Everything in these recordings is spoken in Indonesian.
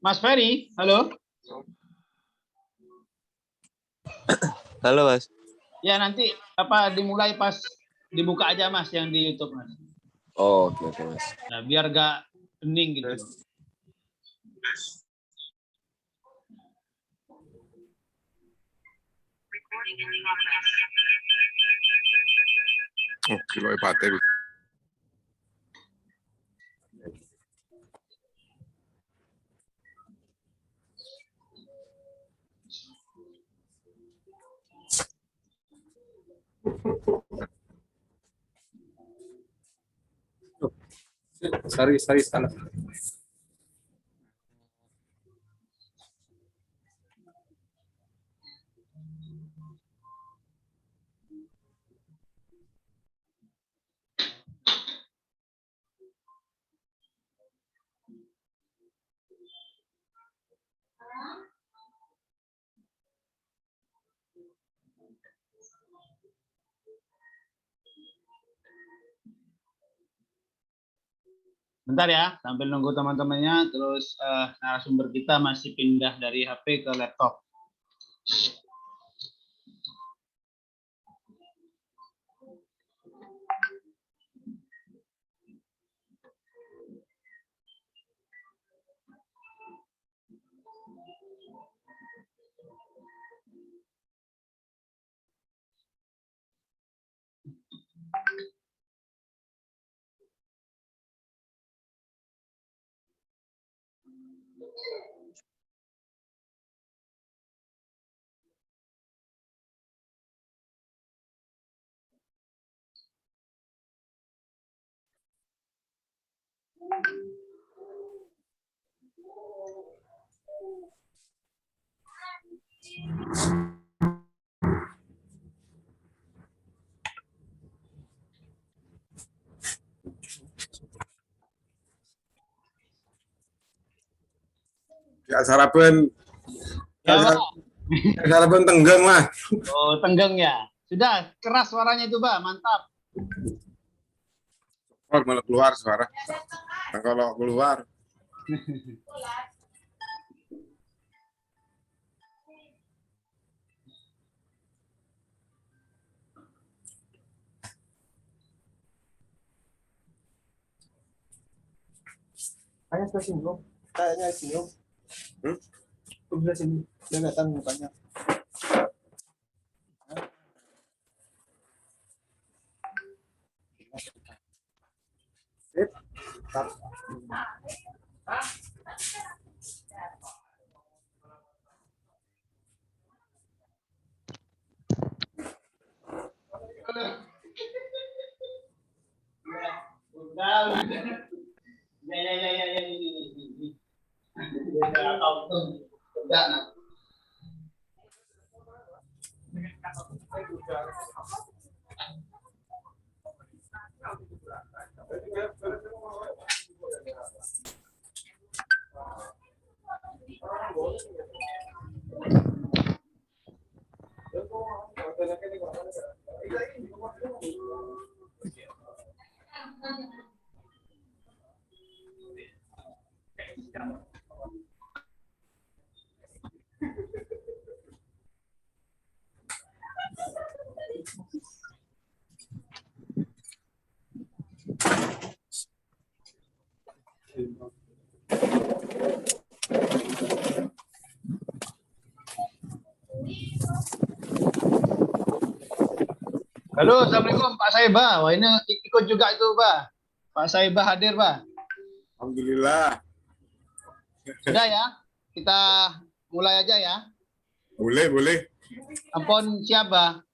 Mas Ferry, halo. Halo Mas. Ya nanti dimulai pas dibuka aja Mas yang di YouTube Mas. Oh, oke Mas. Nah, biar gak hening gitu. Oh, kilo baterai. Sorry, salah. Bentar ya, sambil nunggu teman-temannya, terus narasumber kita masih pindah dari HP ke laptop. Ya sarapan. Ya, Pak. Sarapan tenggang Mas. Oh, tenggang ya. Sudah keras suaranya itu, Pak. Mantap. Oh, malah keluar suara. Nah, kalau keluar. Kayaknya singgung. Kayaknya singgung. Udah sini. Dia datang mukanya. Sip. Halo, Assalamualaikum Pak Saibah. Wah, ini ikut juga itu, Pak. Pak Saibah hadir, Pak. Alhamdulillah. Sudah ya? Kita mulai aja ya. Boleh. Ampun, siap, Pak?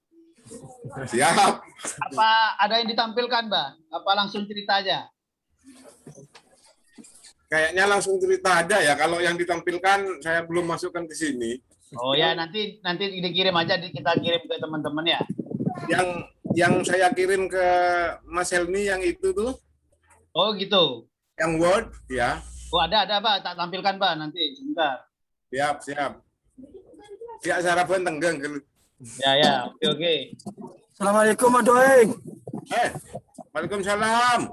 Siap. Apa ada yang ditampilkan, Pak? Apa langsung cerita aja? Kayaknya langsung cerita aja ya. Kalau yang ditampilkan saya belum masukkan ke sini. Oh ya, nanti dikirim aja, kita kirim ke teman-teman ya. Yang saya kirim ke Mas Helmi yang itu tuh. Oh gitu. Yang Word ya. Oh ada Pak, tak tampilkan Pak nanti sebentar. Siap. Siap sarapan tenggang. Ya, oke. Assalamualaikum Adoing. Waalaikumsalam.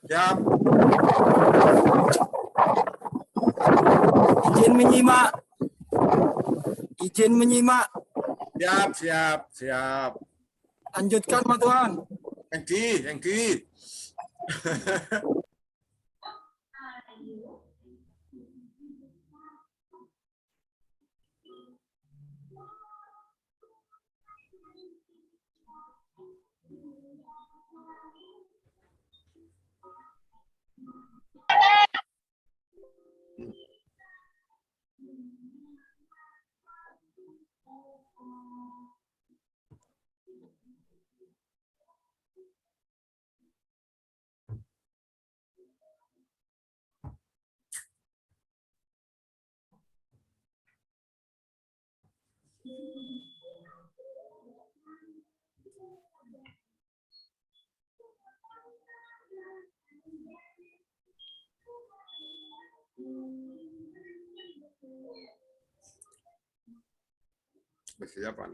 Siap. Izin menyimak. Siap. Lanjutkan, Pak Tuhan. Engki. Siap, Pak.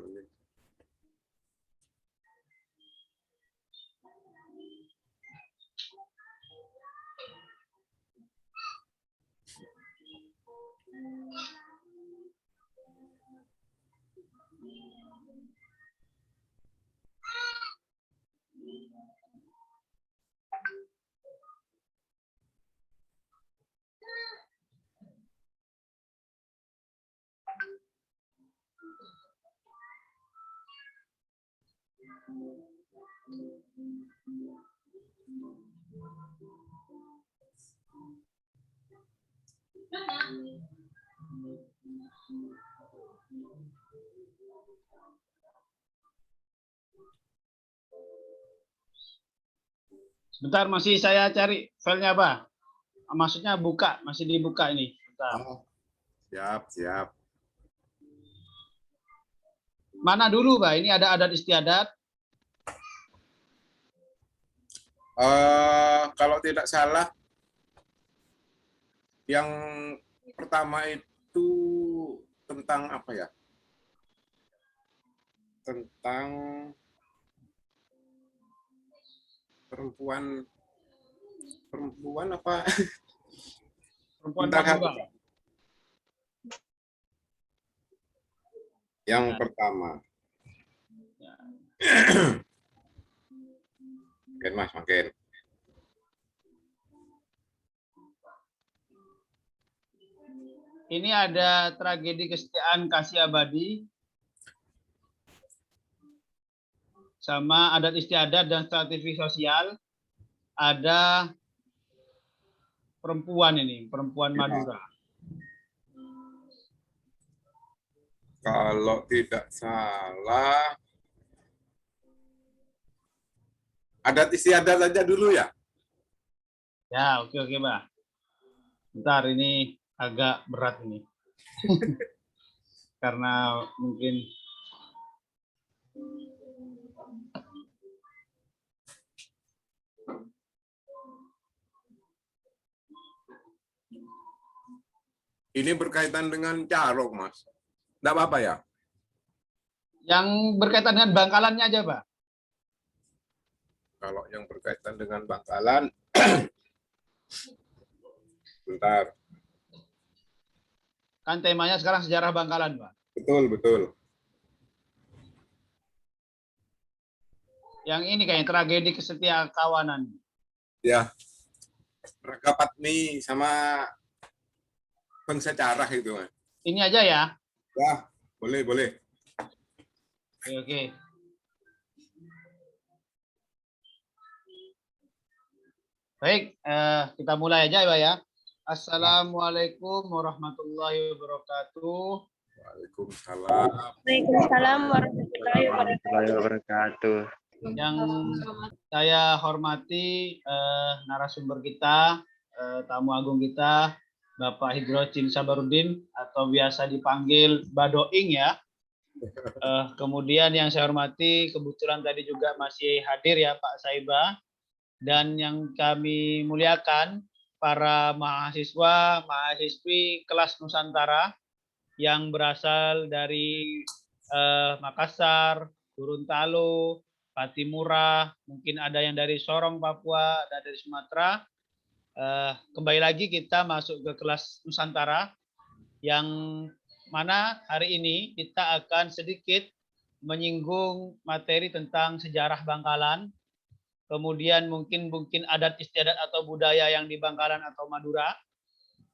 Sebentar, masih saya cari filenya, Pak. Maksudnya masih dibuka ini. Bentar. Oh, siap. Mana dulu, Pak? Ini ada adat istiadat. Kalau tidak salah, yang pertama itu tentang apa ya? Tentang perempuan apa? Perempuan Tentang Madura. Yang pertama. Ya. Makin, Mas, makin. Ini ada tragedi kesetiaan kasih abadi, sama adat istiadat dan strategi sosial. Ada perempuan Madura. Kalau tidak salah, adat istiadat aja dulu ya? Ya, oke, Pak. Bentar, ini agak berat ini. Karena mungkin ini berkaitan dengan carok, Mas. Enggak apa-apa ya? yang berkaitan dengan Bangkalannya aja, Pak. Kalau yang berkaitan dengan Bangkalan, bentar. Kan temanya sekarang sejarah Bangkalan, Pak. Betul. Yang ini kayak tragedi kesetiaan kawanan. Ya, Raga Patmi sama Bangsa Carah itu, Mas. Ini aja ya. Ya, boleh. Oke. Baik, kita mulai aja, Pak ya. Assalamualaikum warahmatullahi wabarakatuh. Waalaikumsalam. Waalaikumsalam warahmatullahi wabarakatuh. Yang saya hormati narasumber kita, tamu agung kita, Bapak Hidrocin Sabarudin atau biasa dipanggil Badoing ya. Kemudian yang saya hormati kebetulan tadi juga masih hadir ya Pak Saiba, dan yang kami muliakan para mahasiswa, mahasiswi kelas Nusantara yang berasal dari Makassar, Gorontalo, Patimura, mungkin ada yang dari Sorong, Papua, ada dari Sumatera. Kembali lagi kita masuk ke kelas Nusantara yang mana hari ini kita akan sedikit menyinggung materi tentang sejarah Bangkalan, kemudian mungkin adat istiadat atau budaya yang di Bangkalan atau Madura,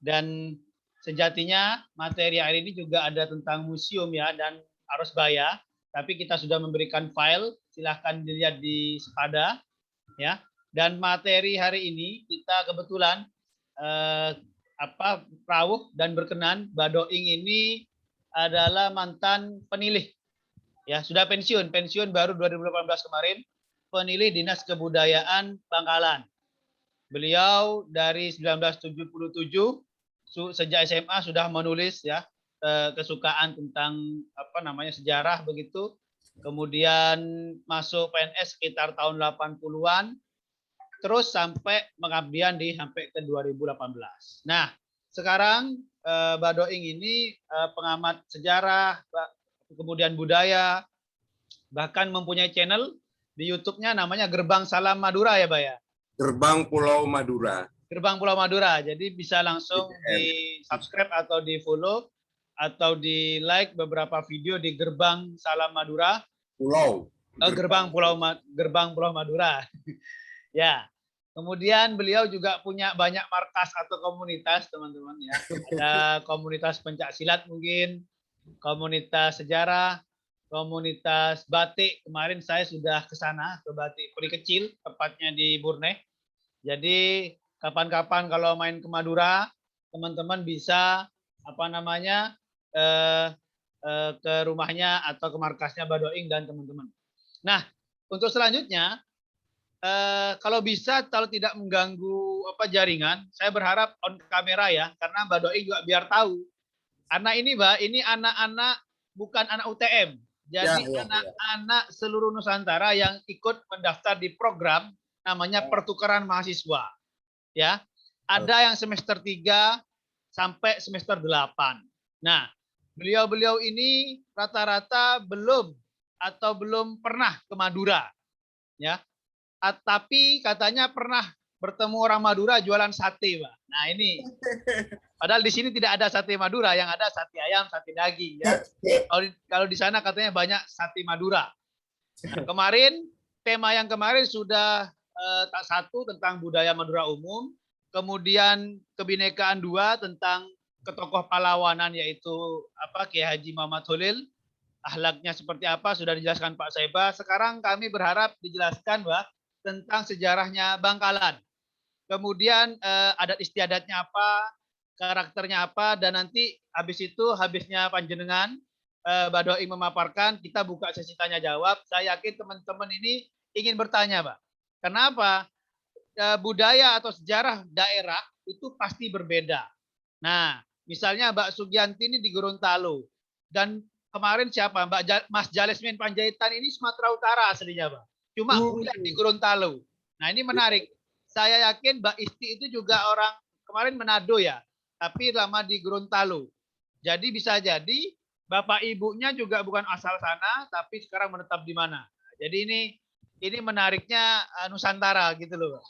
dan sejatinya materi hari ini juga ada tentang museum ya dan arus baya, tapi kita sudah memberikan file, silahkan dilihat di Sepada ya. Dan materi hari ini kita kebetulan rawuh dan berkenan Badoing ini adalah mantan penilih ya, sudah pensiun baru 2018 kemarin, penilih Dinas Kebudayaan Bangkalan. Beliau dari 1977 sejak SMA sudah menulis ya, kesukaan tentang sejarah begitu. Kemudian masuk PNS sekitar tahun 80-an. Terus sampai pengabdian sampai ke 2018. Nah, sekarang Badoing ini pengamat sejarah, kemudian budaya, bahkan mempunyai channel di YouTube-nya namanya Gerbang Salam Madura ya, Pak ya? Gerbang Pulau Madura. Gerbang Pulau Madura. Jadi bisa langsung di subscribe atau di follow atau di like beberapa video di Gerbang Salam Madura. Gerbang Pulau Madura. Ya. Kemudian beliau juga punya banyak markas atau komunitas, teman-teman ya. Ada komunitas pencak silat mungkin, komunitas sejarah, komunitas batik. Kemarin saya sudah ke sana, ke Batik Puri Kecil, tepatnya di Burneh. Jadi kapan-kapan kalau main ke Madura, teman-teman bisa ke rumahnya atau ke markasnya Badoing dan teman-teman. Nah, untuk selanjutnya, kalau bisa, kalau tidak mengganggu jaringan, saya berharap on kamera ya, karena Badoing juga biar tahu. Anak ini, Mbak, ini anak-anak bukan anak UTM. Jadi anak-anak seluruh Nusantara yang ikut mendaftar di program namanya pertukaran mahasiswa. Ya. Ada yang semester 3 sampai semester 8. Nah, beliau-beliau ini rata-rata belum pernah ke Madura. Ya. Tapi katanya pernah bertemu orang Madura jualan sate, Pak. Nah, ini. Padahal di sini tidak ada sate Madura, yang ada sate ayam, sate daging ya. Kalau di sana katanya banyak sate Madura. Nah, tema yang kemarin sudah tak satu tentang budaya Madura umum, kemudian kebinekaan 2 tentang ketokoh pahlawanan yaitu Kiai Haji Muhammad Holil, akhlaknya seperti apa sudah dijelaskan Pak Saiba. Sekarang kami berharap dijelaskan, Pak, tentang sejarahnya Bangkalan. Kemudian adat istiadatnya apa, karakternya apa, dan nanti habisnya panjenengan Badoing memaparkan, kita buka sesi tanya jawab. Saya yakin teman-teman ini ingin bertanya, Pak. Kenapa? Budaya atau sejarah daerah itu pasti berbeda. Nah, misalnya Mbak Sugianti ini di Gorontalo, dan kemarin siapa? Mas Jalesmin Panjaitan ini Sumatera Utara aslinya, Pak. Cuma kuliah di Gorontalo. Nah, ini menarik. Saya yakin Mbak Isti itu juga orang kemarin Manado ya, tapi lama di Gorontalo. Jadi bisa jadi bapak ibunya juga bukan asal sana, tapi sekarang menetap di mana. Jadi ini menariknya Nusantara gitu loh.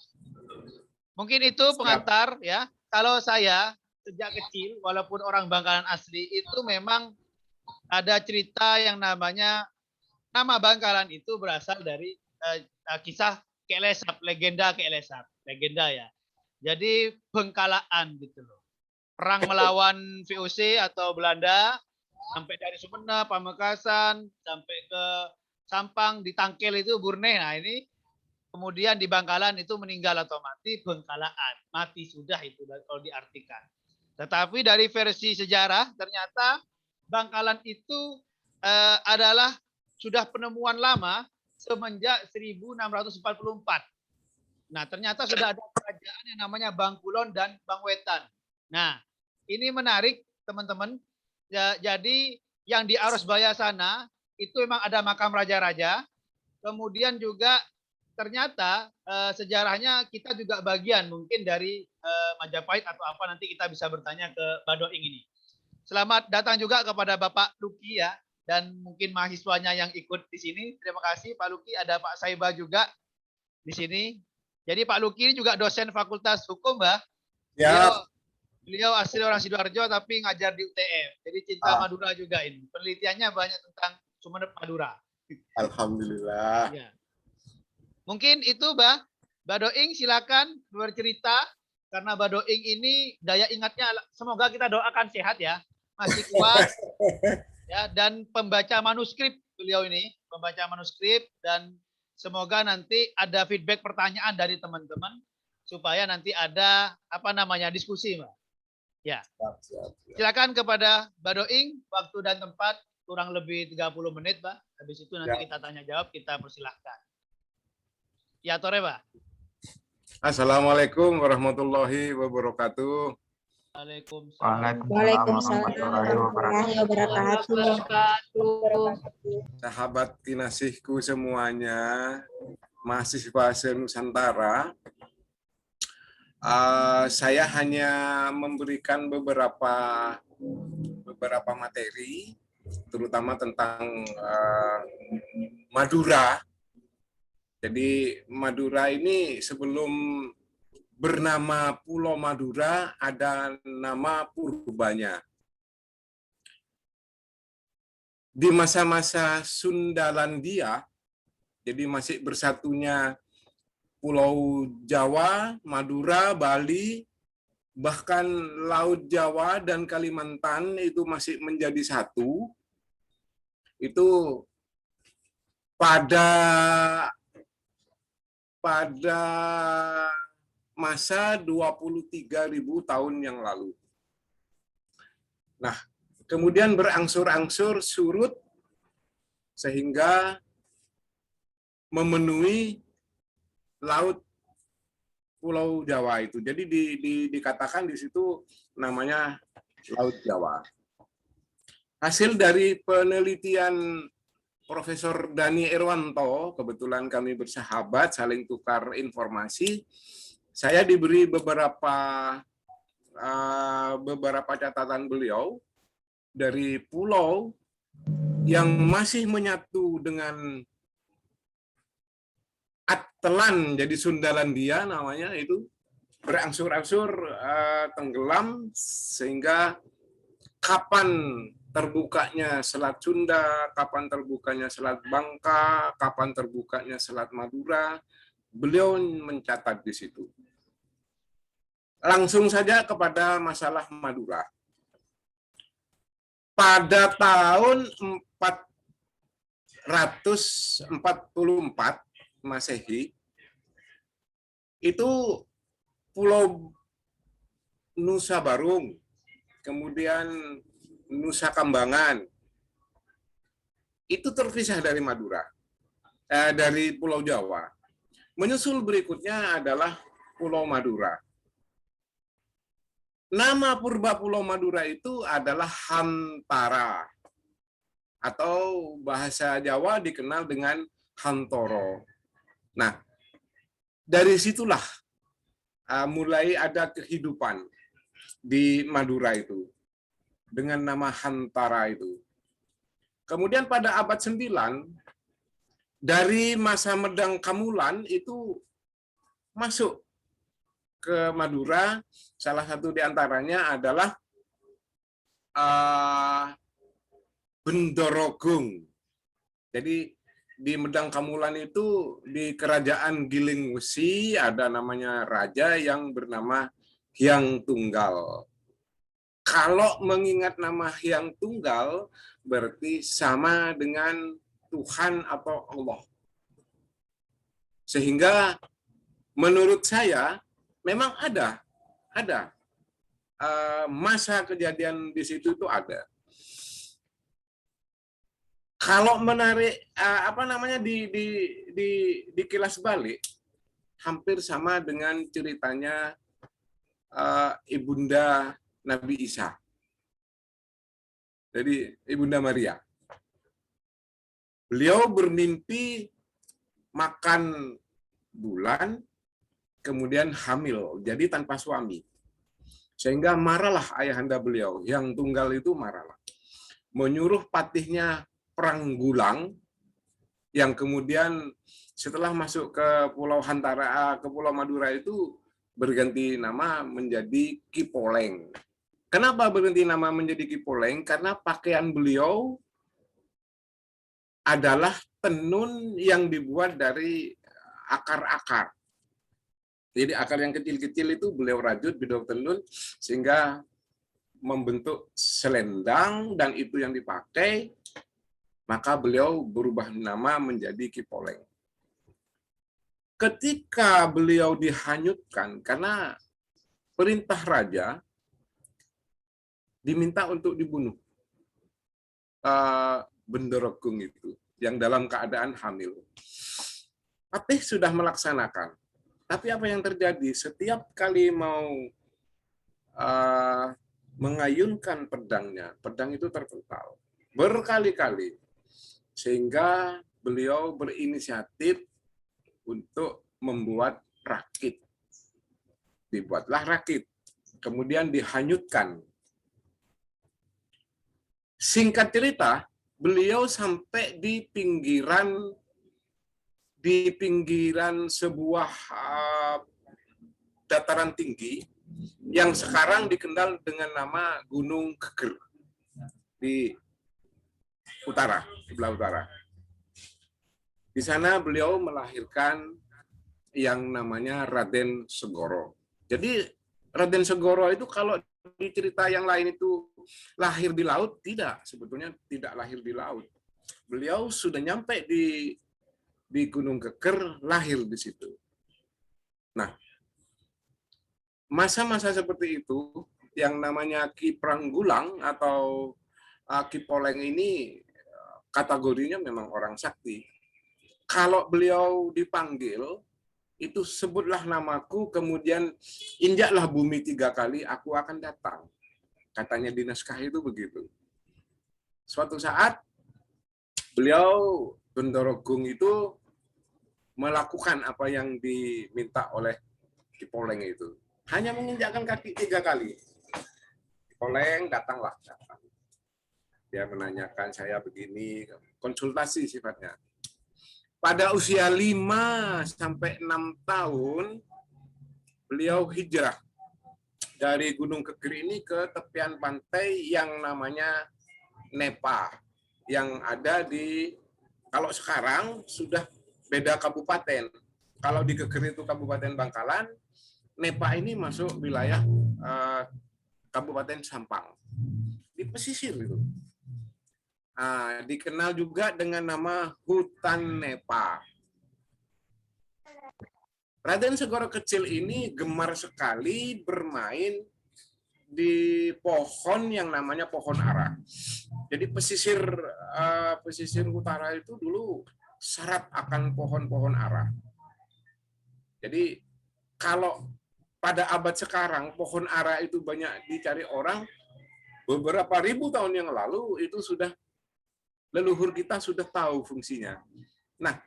Mungkin itu pengantar ya. Kalau saya sejak kecil, walaupun orang Bangkalan asli, itu memang ada cerita yang namanya nama Bangkalan itu berasal dari kisah Kek Lesap, legenda Kek Lesap, legenda ya. Jadi Bengkalaan gitu loh. Perang melawan VOC atau Belanda sampai dari Sumeneb, Pamekasan sampai ke Sampang, di Tangkel itu Burneh. Nah, ini kemudian di Bangkalan itu meninggal atau mati, Bengkalaan. Mati sudah itu kalau diartikan. Tetapi dari versi sejarah ternyata Bangkalan itu adalah sudah penemuan lama semenjak 1644. Nah, ternyata sudah ada kerajaan yang namanya Bangkulon dan Bangwetan. Nah, ini menarik teman-teman. Ya, jadi yang di Arosbaya sana itu memang ada makam raja-raja. Kemudian juga ternyata sejarahnya kita juga bagian mungkin dari Majapahit atau apa, nanti kita bisa bertanya ke Badoing ini. Selamat datang juga kepada Bapak Luki ya, dan mungkin mahasiswanya yang ikut di sini. Terima kasih Pak Luki, ada Pak Saiba juga di sini. Jadi Pak Luki ini juga dosen Fakultas Hukum, Mbak. Ya, Beliau asli orang Sidoarjo tapi ngajar di UTM. Jadi cinta Madura juga ini. Penelitiannya banyak tentang Sumeneb Madura. alhamdulillah. Ya. Mungkin itu, Mbak Doing silakan bercerita karena Mbak Doing ini daya ingatnya semoga kita doakan sehat ya, masih kuat ya, dan pembaca manuskrip beliau ini, pembaca manuskrip, dan semoga nanti ada feedback pertanyaan dari teman-teman supaya nanti ada diskusi, Mbak. Ya. Silakan kepada Mbak Doing, waktu dan tempat kurang lebih 30 menit, Mbak. Habis itu nanti kita tanya jawab, kita persilahkan. Ya, Tore, Mbak. Assalamualaikum warahmatullahi wabarakatuh. Waalaikumsalam. Warahmatullahi wabarakatuh. Sahabat kinasihku semuanya, mahasiswa se-Nusantara, saya hanya memberikan beberapa materi, terutama tentang Madura. Jadi Madura ini sebelum bernama Pulau Madura ada nama purbanya. Di masa-masa Sundalandia, jadi masih bersatunya Pulau Jawa, Madura, Bali, bahkan Laut Jawa dan Kalimantan itu masih menjadi satu. Itu pada masa 23.000 tahun yang lalu. Nah, kemudian berangsur-angsur surut sehingga memenuhi laut Pulau Jawa itu. Jadi dikatakan di situ namanya Laut Jawa. Hasil dari penelitian Profesor Dani Irwanto, kebetulan kami bersahabat, saling tukar informasi. Saya diberi beberapa catatan beliau dari pulau yang masih menyatu dengan Atlan, jadi Sundalandia namanya, itu berangsur-angsur tenggelam sehingga kapan terbukanya Selat Sunda, kapan terbukanya Selat Bangka, kapan terbukanya Selat Madura, beliau mencatat di situ. Langsung saja kepada masalah Madura. Pada tahun 444 Masehi, itu Pulau Nusa Barung, kemudian Nusa Kambangan, itu terpisah dari Madura, dari Pulau Jawa. Menyusul berikutnya adalah Pulau Madura. Nama purba Pulau Madura itu adalah Hantara, atau bahasa Jawa dikenal dengan Hantoro. Nah, dari situlah mulai ada kehidupan di Madura itu dengan nama Hantara itu. Kemudian pada abad 9, dari masa Medang Kamulan itu masuk ke Madura. Salah satu di antaranya adalah Bendorogung. Jadi di Medang Kamulan itu di kerajaan Giling Wesi ada namanya raja yang bernama Hyang Tunggal. Kalau mengingat nama Hyang Tunggal berarti sama dengan Tuhan atau Allah. Sehingga menurut saya memang ada masa kejadian di situ itu ada. Kalau menarik di kilas balik hampir sama dengan ceritanya Ibunda Nabi Isa. Jadi Ibunda Maria. Beliau bermimpi makan bulan, kemudian hamil, jadi tanpa suami. Sehingga marahlah ayahanda beliau, Hyang Tunggal itu marahlah. Menyuruh patihnya Pranggulang, yang kemudian setelah masuk ke Pulau Hantara, ke Pulau Madura itu berganti nama menjadi Ki Poleng. Kenapa berganti nama menjadi Ki Poleng? Karena pakaian beliau adalah tenun yang dibuat dari akar-akar. Jadi akar yang kecil-kecil itu beliau rajut, beliau tenun, sehingga membentuk selendang, dan itu yang dipakai, maka beliau berubah nama menjadi Ki Poleng. Ketika beliau dihanyutkan, karena perintah raja, diminta untuk dibunuh Bendorogung itu, yang dalam keadaan hamil. Patih sudah melaksanakan. Tapi apa yang terjadi? Setiap kali mau mengayunkan pedangnya, pedang itu terpental berkali-kali, sehingga beliau berinisiatif untuk membuat rakit. Dibuatlah rakit, kemudian dihanyutkan. Singkat cerita, beliau sampai di pinggiran sebuah dataran tinggi yang sekarang dikenal dengan nama Gunung Geger di utara, sebelah utara. Di sana beliau melahirkan yang namanya Raden Segoro. Jadi Raden Segoro itu kalau di cerita yang lain itu lahir di laut, tidak, sebetulnya tidak lahir di laut. Beliau sudah nyampe di Gunung Geger, lahir di situ. Nah, masa-masa seperti itu, yang namanya Ki Pranggulang atau Ki Poleng ini kategorinya memang orang sakti. Kalau beliau dipanggil, itu sebutlah namaku, kemudian injaklah bumi 3 kali, aku akan datang. Katanya di naskah itu begitu. Suatu saat, beliau Bendorogung itu melakukan apa yang diminta oleh Ki Poleng itu. Hanya menginjakkan kaki 3 kali. Ki Poleng datanglah. Dia menanyakan, saya begini, konsultasi sifatnya. Pada usia 5 sampai 6 tahun, beliau hijrah dari Gunung Geger ini ke tepian pantai yang namanya Nepa, yang ada di, kalau sekarang sudah beda kabupaten. Kalau di Geger itu Kabupaten Bangkalan, Nepa ini masuk wilayah Kabupaten Sampang. Di pesisir itu. Dikenal juga dengan nama Hutan Nepa. Raden Segoro kecil ini gemar sekali bermain di pohon yang namanya pohon ara. Jadi pesisir utara itu dulu syarat akan pohon-pohon ara. Jadi kalau pada abad sekarang pohon ara itu banyak dicari orang, beberapa ribu tahun yang lalu itu sudah leluhur kita sudah tahu fungsinya. Nah,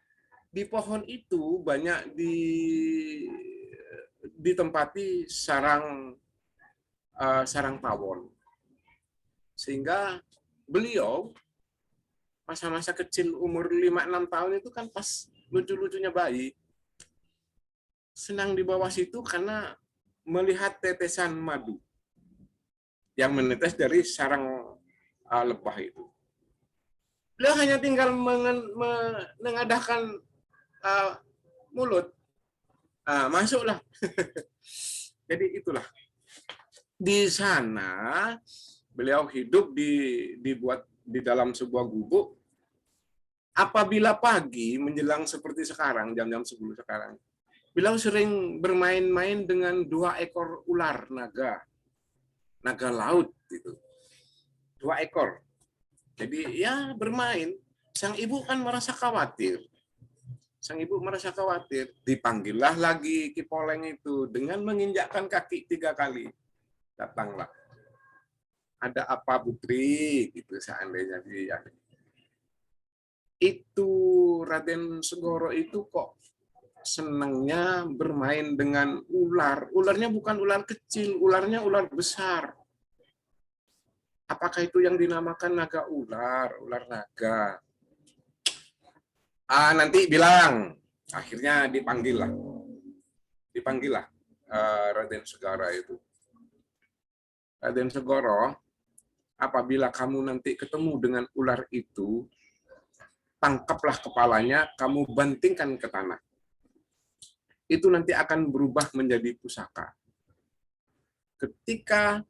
di pohon itu banyak ditempati sarang tawon. Sehingga beliau masa-masa kecil umur 5-6 tahun itu kan pas lucu-lucunya bayi. Senang di bawah situ karena melihat tetesan madu yang menetes dari sarang lebah itu. Beliau hanya tinggal mengadahkan mulut. Masuklah. Jadi itulah. Di sana beliau hidup dibuat di dalam sebuah gubuk. Apabila pagi menjelang seperti sekarang, jam-jam 10 sekarang, beliau sering bermain-main dengan 2 ekor ular naga laut itu. 2 ekor. Jadi ya bermain. Sang ibu kan merasa khawatir. Dipanggillah lagi Ki Poleng itu dengan menginjakkan kaki 3 kali. Datanglah. Ada apa putri? Gitu seandainya dia. Itu Raden Segoro itu kok senangnya bermain dengan ular. Ularnya bukan ular kecil, ularnya ular besar. Apakah itu yang dinamakan naga ular, ular naga? Nanti bilang, akhirnya dipanggil lah Raden Segara itu. Raden Segoro, apabila kamu nanti ketemu dengan ular itu, tangkaplah kepalanya, kamu bantingkan ke tanah. Itu nanti akan berubah menjadi pusaka. Ketika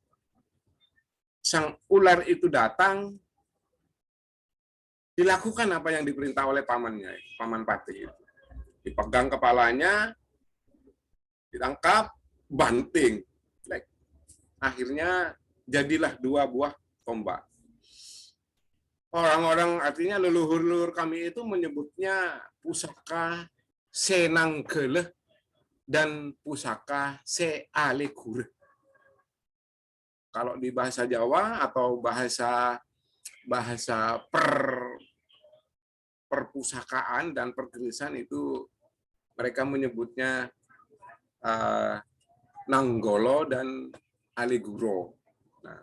sang ular itu datang, dilakukan apa yang diperintah oleh pamannya, Paman Patih itu. Dipegang kepalanya, ditangkap, banting. Akhirnya jadilah 2 buah tombak. Orang-orang, artinya leluhur-leluhur kami itu menyebutnya pusaka Senanggeleh dan pusaka Sealegure. Kalau di bahasa Jawa atau bahasa perpustakaan dan pertulisan itu mereka menyebutnya Nanggolo dan Aliguro. Nah,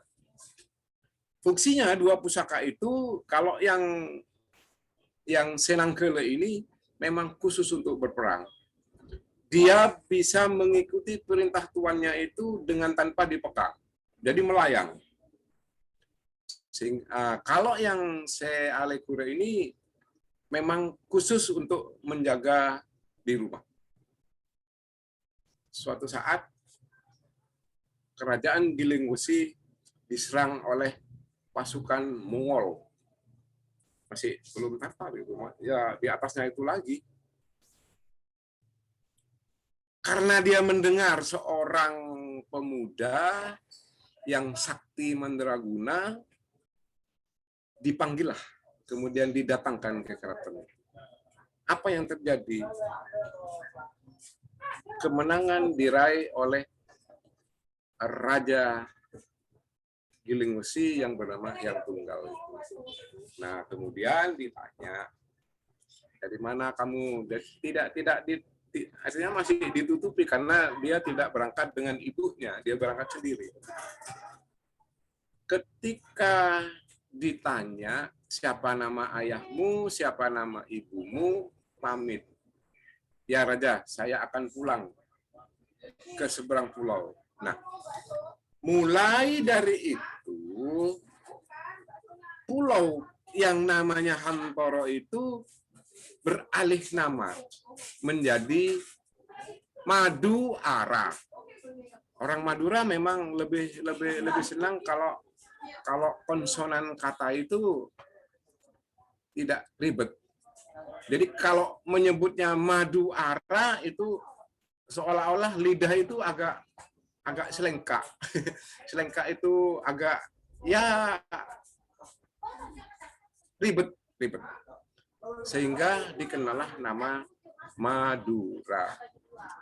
fungsinya 2 pusaka itu, kalau yang Senanggeleh ini memang khusus untuk berperang. Dia bisa mengikuti perintah tuannya itu dengan tanpa dipegang. Jadi melayang. Kalau yang Sealegure ini memang khusus untuk menjaga di rumah. Suatu saat kerajaan Gilingwesi diserang oleh pasukan Mongol. Masih belum Tatar itu, ya di atasnya itu lagi. Karena dia mendengar seorang pemuda yang sakti mandraguna, dipanggillah, kemudian didatangkan ke keraton. Apa yang terjadi? Kemenangan diraih oleh Raja Gilingwesi yang bernama Hyang Tunggal. Nah, kemudian ditanya, dari mana kamu? Artinya masih ditutupi karena dia tidak berangkat dengan ibunya, dia berangkat sendiri. Ketika ditanya siapa nama ayahmu, siapa nama ibumu, pamit. Ya Raja, saya akan pulang ke seberang pulau. Nah, mulai dari itu, pulau yang namanya Hantoro itu beralih nama menjadi Maduara. Orang Madura memang lebih senang kalau konsonan kata itu tidak ribet. Jadi kalau menyebutnya Maduara itu seolah-olah lidah itu agak selengkak. Selengkak itu agak ribet. Sehingga dikenallah nama Madura.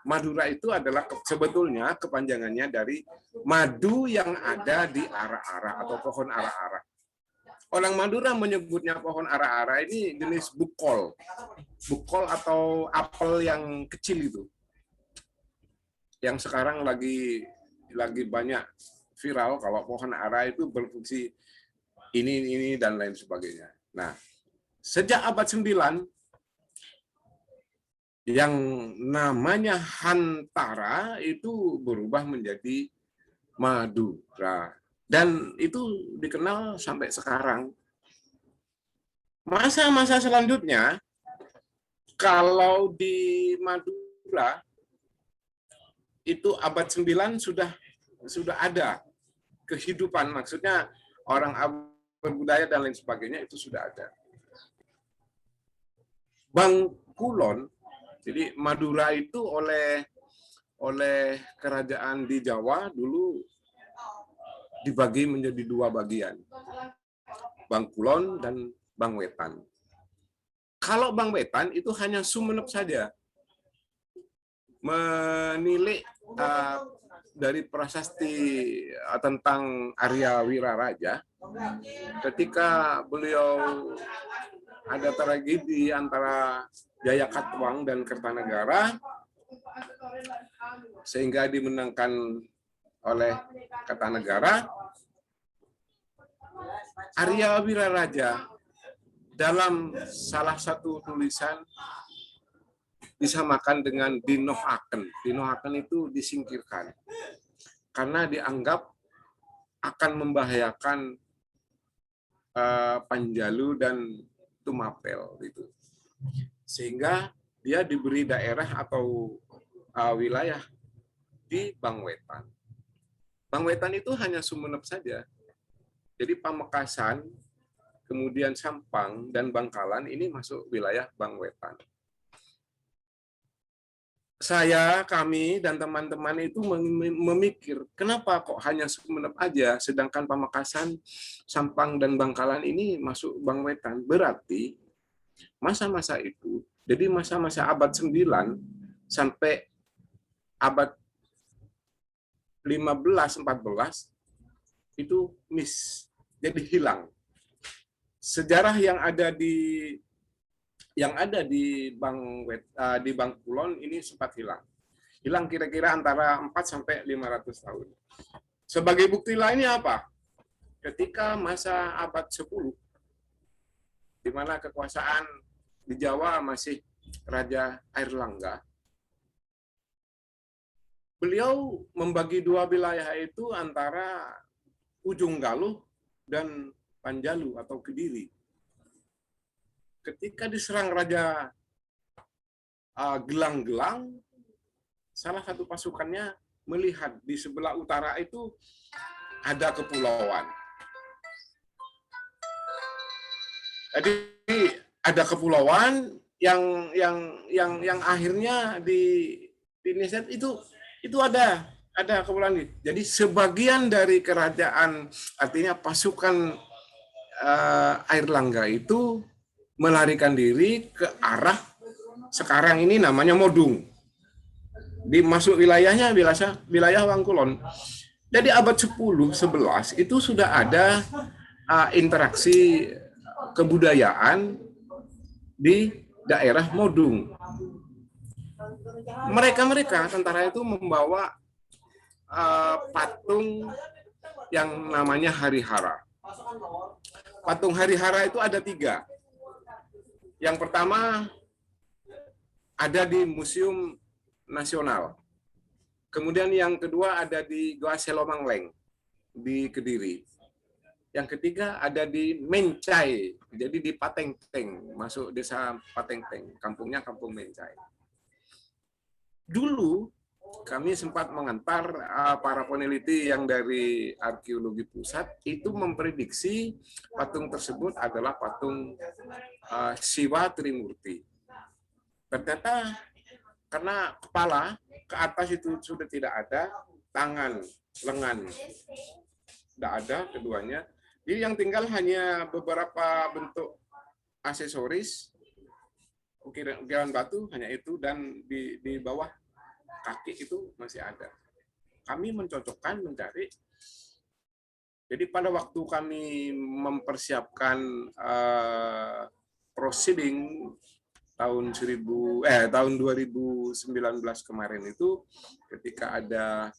Madura itu adalah sebetulnya kepanjangannya dari madu yang ada di ara-ara atau pohon ara-ara. Orang Madura menyebutnya pohon ara-ara ini jenis bukol. Bukol atau apel yang kecil itu. Yang sekarang lagi banyak viral kalau pohon ara itu berfungsi ini dan lain sebagainya. Nah, sejak abad 9 yang namanya Hantara itu berubah menjadi Madura. Dan itu dikenal sampai sekarang. Masa-masa selanjutnya, kalau di Madura, itu abad 9 sudah ada kehidupan. Maksudnya orang berbudaya dan lain sebagainya itu sudah ada. Bangkulon, jadi Madura itu oleh kerajaan di Jawa dulu dibagi menjadi 2 bagian. Bangkulon dan Bangwetan. Kalau Bangwetan itu hanya Sumenep saja. Menilik dari prasasti tentang Arya Wiraraja, ketika beliau ada tragedi antara Jayakatwang dan Kertanegara, sehingga dimenangkan oleh Kertanegara. Arya Wiraraja dalam salah satu tulisan disamakan dengan dinohaken. Dinohaken itu disingkirkan karena dianggap akan membahayakan Panjalu dan Tumapel gitu. Sehingga dia diberi daerah atau wilayah di Bangwetan. Bangwetan itu hanya Sumenep saja. Jadi Pamekasan, kemudian Sampang dan Bangkalan ini masuk wilayah Bangwetan. Kami dan teman-teman itu memikir, kenapa kok hanya Sumenep aja, sedangkan Pamekasan, Sampang, dan Bangkalan ini masuk Bangwetan. Berarti masa-masa itu, jadi masa-masa abad 9 sampai abad 15-14, itu jadi hilang. Sejarah yang ada di Bangkulon ini sempat hilang. Hilang kira-kira antara 4 sampai 500 tahun. Sebagai bukti lainnya apa? Ketika masa abad 10, di mana kekuasaan di Jawa masih Raja Airlangga, beliau membagi dua wilayah itu antara Ujung Galuh dan Panjalu atau Kediri. Ketika diserang Raja Gelang-Gelang, salah satu pasukannya melihat di sebelah utara itu ada kepulauan. Jadi ada kepulauan yang akhirnya di Indonesia itu ada kepulauan. Jadi sebagian dari kerajaan, artinya pasukan Airlangga itu melarikan diri ke arah sekarang ini namanya Modung. Dimasuk wilayahnya wilayah Wangkulon. Jadi abad 10-11 itu sudah ada interaksi kebudayaan di daerah Modung. Mereka tentara itu membawa patung yang namanya Harihara. Patung Harihara itu ada 3. Yang pertama ada di Museum Nasional. Kemudian yang kedua ada di Goa Selomangleng di Kediri. Yang ketiga ada di Mencai, jadi di Patengteng, masuk desa Patengteng, kampungnya Kampung Mencai. Dulu kami sempat mengantar para peneliti yang dari Arkeologi Pusat itu memprediksi patung tersebut adalah patung Siwa Trimurti. Ternyata karena kepala ke atas itu sudah tidak ada, tangan, lengan tidak ada keduanya. Jadi yang tinggal hanya beberapa bentuk aksesoris, ukiran batu hanya itu, dan di bawah kaki itu masih ada. Kami mencocokkan, mencari. Jadi pada waktu kami mempersiapkan proceeding tahun 2019 kemarin itu, ketika ada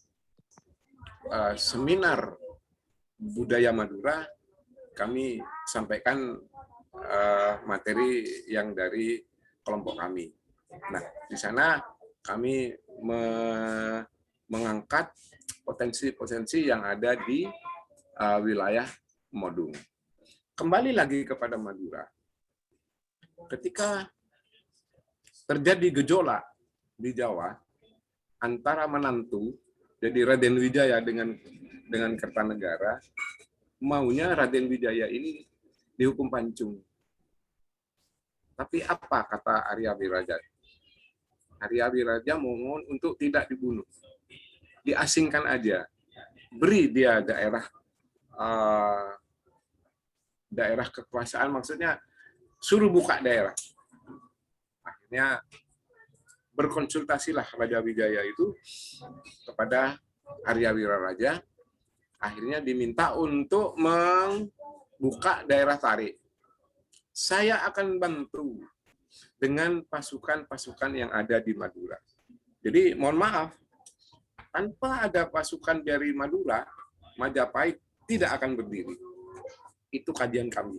seminar budaya Madura, kami sampaikan materi yang dari kelompok kami. Nah, di sana kami mengangkat potensi-potensi yang ada di wilayah Modung. Kembali lagi kepada Madura. Ketika terjadi gejolak di Jawa antara menantu, jadi Raden Wijaya dengan Kertanegara, maunya Raden Wijaya ini dihukum pancung. Tapi apa kata Arya Wiraja? Arya Wiraja mohon untuk tidak dibunuh, diasingkan aja, beri dia daerah kekuasaan, maksudnya suruh buka daerah. Akhirnya berkonsultasilah Raja Wijaya itu kepada Arya Wiraraja akhirnya diminta untuk membuka daerah tarik. Saya akan bantu dengan pasukan-pasukan yang ada di Madura. Jadi mohon maaf, tanpa ada pasukan dari Madura, Majapahit tidak akan berdiri. Itu kajian kami.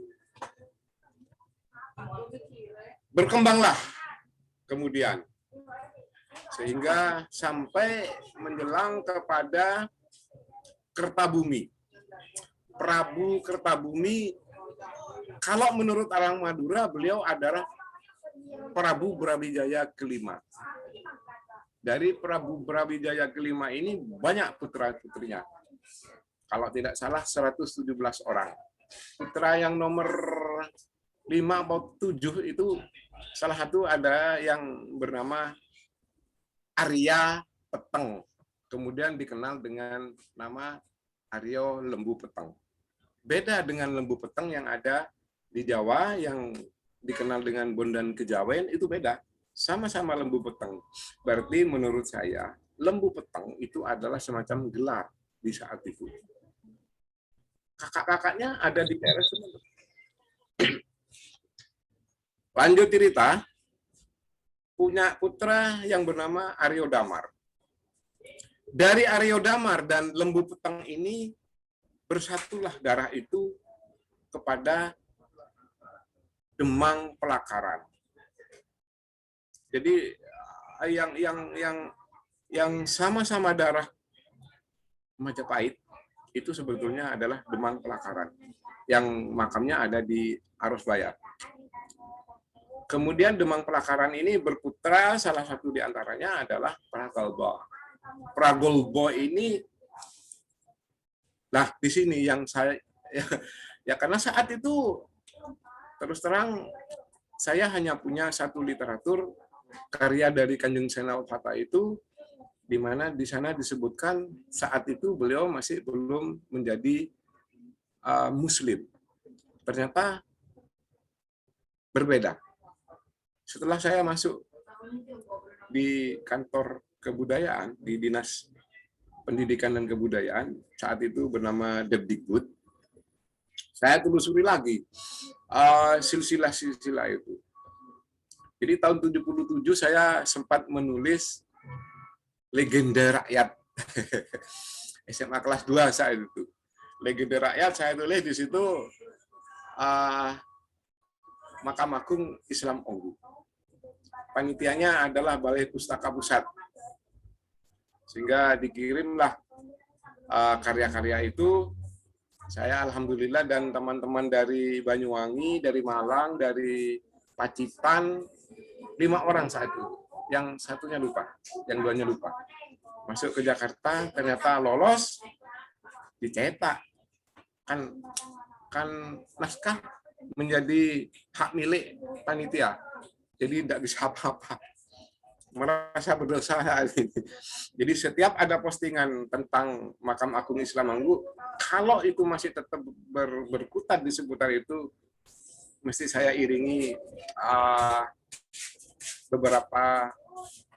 Berkembanglah kemudian, sehingga sampai menjelang kepada Kertabumi. Prabu Kertabumi, kalau menurut orang Madura, beliau adalah Prabu Brawijaya kelima. Dari Prabu Brawijaya kelima ini banyak putra-putrinya. Kalau tidak salah 117 orang. Putra yang nomor 5 atau 7 itu salah satu ada yang bernama Arya Peteng. Kemudian dikenal dengan nama Aryo Lembu Peteng. Beda dengan Lembu Peteng yang ada di Jawa yang dikenal dengan Bondan Kejawen, itu beda. Sama-sama Lembu Peteng. Berarti menurut saya, Lembu Peteng itu adalah semacam gelar di saat itu. Kakak-kakaknya ada di daerah Sumatera. Lanjut cerita, punya putra yang bernama Aryo Damar. Dari Aryo Damar dan Lembu Peteng ini bersatulah darah itu kepada Demang Pelakaran. Jadi yang sama-sama darah Majapahit itu sebetulnya adalah Demang Pelakaran yang makamnya ada di Arosbaya. Kemudian Demang Pelakaran ini berputra, salah satu di antaranya adalah Pragolbo. Pragolbo ini, nah di sini yang saya ya karena saat itu terus terang saya hanya punya satu literatur karya dari Kanjeng Senal Fata itu, di mana di sana disebutkan saat itu beliau masih belum menjadi Muslim. Ternyata berbeda. Setelah saya masuk di kantor kebudayaan, di Dinas Pendidikan dan Kebudayaan, saat itu bernama Depdikbud, saya telusuri lagi silsilah-silsilah itu. Jadi tahun 77 saya sempat menulis Legenda Rakyat. SMA kelas 2 saat itu. Legenda Rakyat saya tulis di situ Makam Agung Islam Onggu. Panitianya adalah Balai Pustaka Pusat. Sehingga dikirimlah karya-karya itu. Saya alhamdulillah dan teman-teman dari Banyuwangi, dari Malang, dari Pacitan, 5 orang saat itu. Yang satunya lupa, yang 2-nya lupa. Masuk ke Jakarta, ternyata lolos, dicetak. Kan naskah menjadi hak milik panitia. Jadi tidak bisa apa-apa. Merasa berdosa ini. Jadi setiap ada postingan tentang Makam Agung Islam Onggu, kalau itu masih tetap berkutat di seputar itu, mesti saya iringi beberapa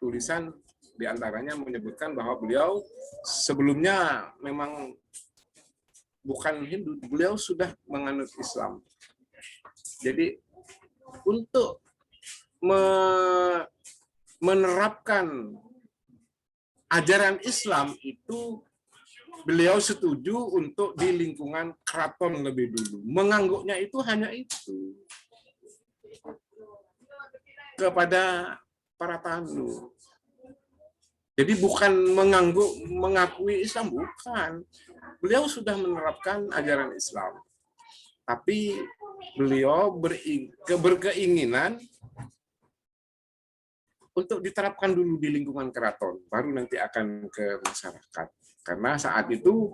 tulisan, diantaranya menyebutkan bahwa beliau sebelumnya memang bukan Hindu, beliau sudah menganut Islam. Jadi untuk menerapkan ajaran Islam itu beliau setuju untuk di lingkungan keraton lebih dulu. Mengangguknya itu hanya itu. Kepada para tamu. Jadi bukan mengakui Islam, bukan. Beliau sudah menerapkan ajaran Islam. Tapi beliau berkeinginan untuk diterapkan dulu di lingkungan keraton, baru nanti akan ke masyarakat. Karena saat itu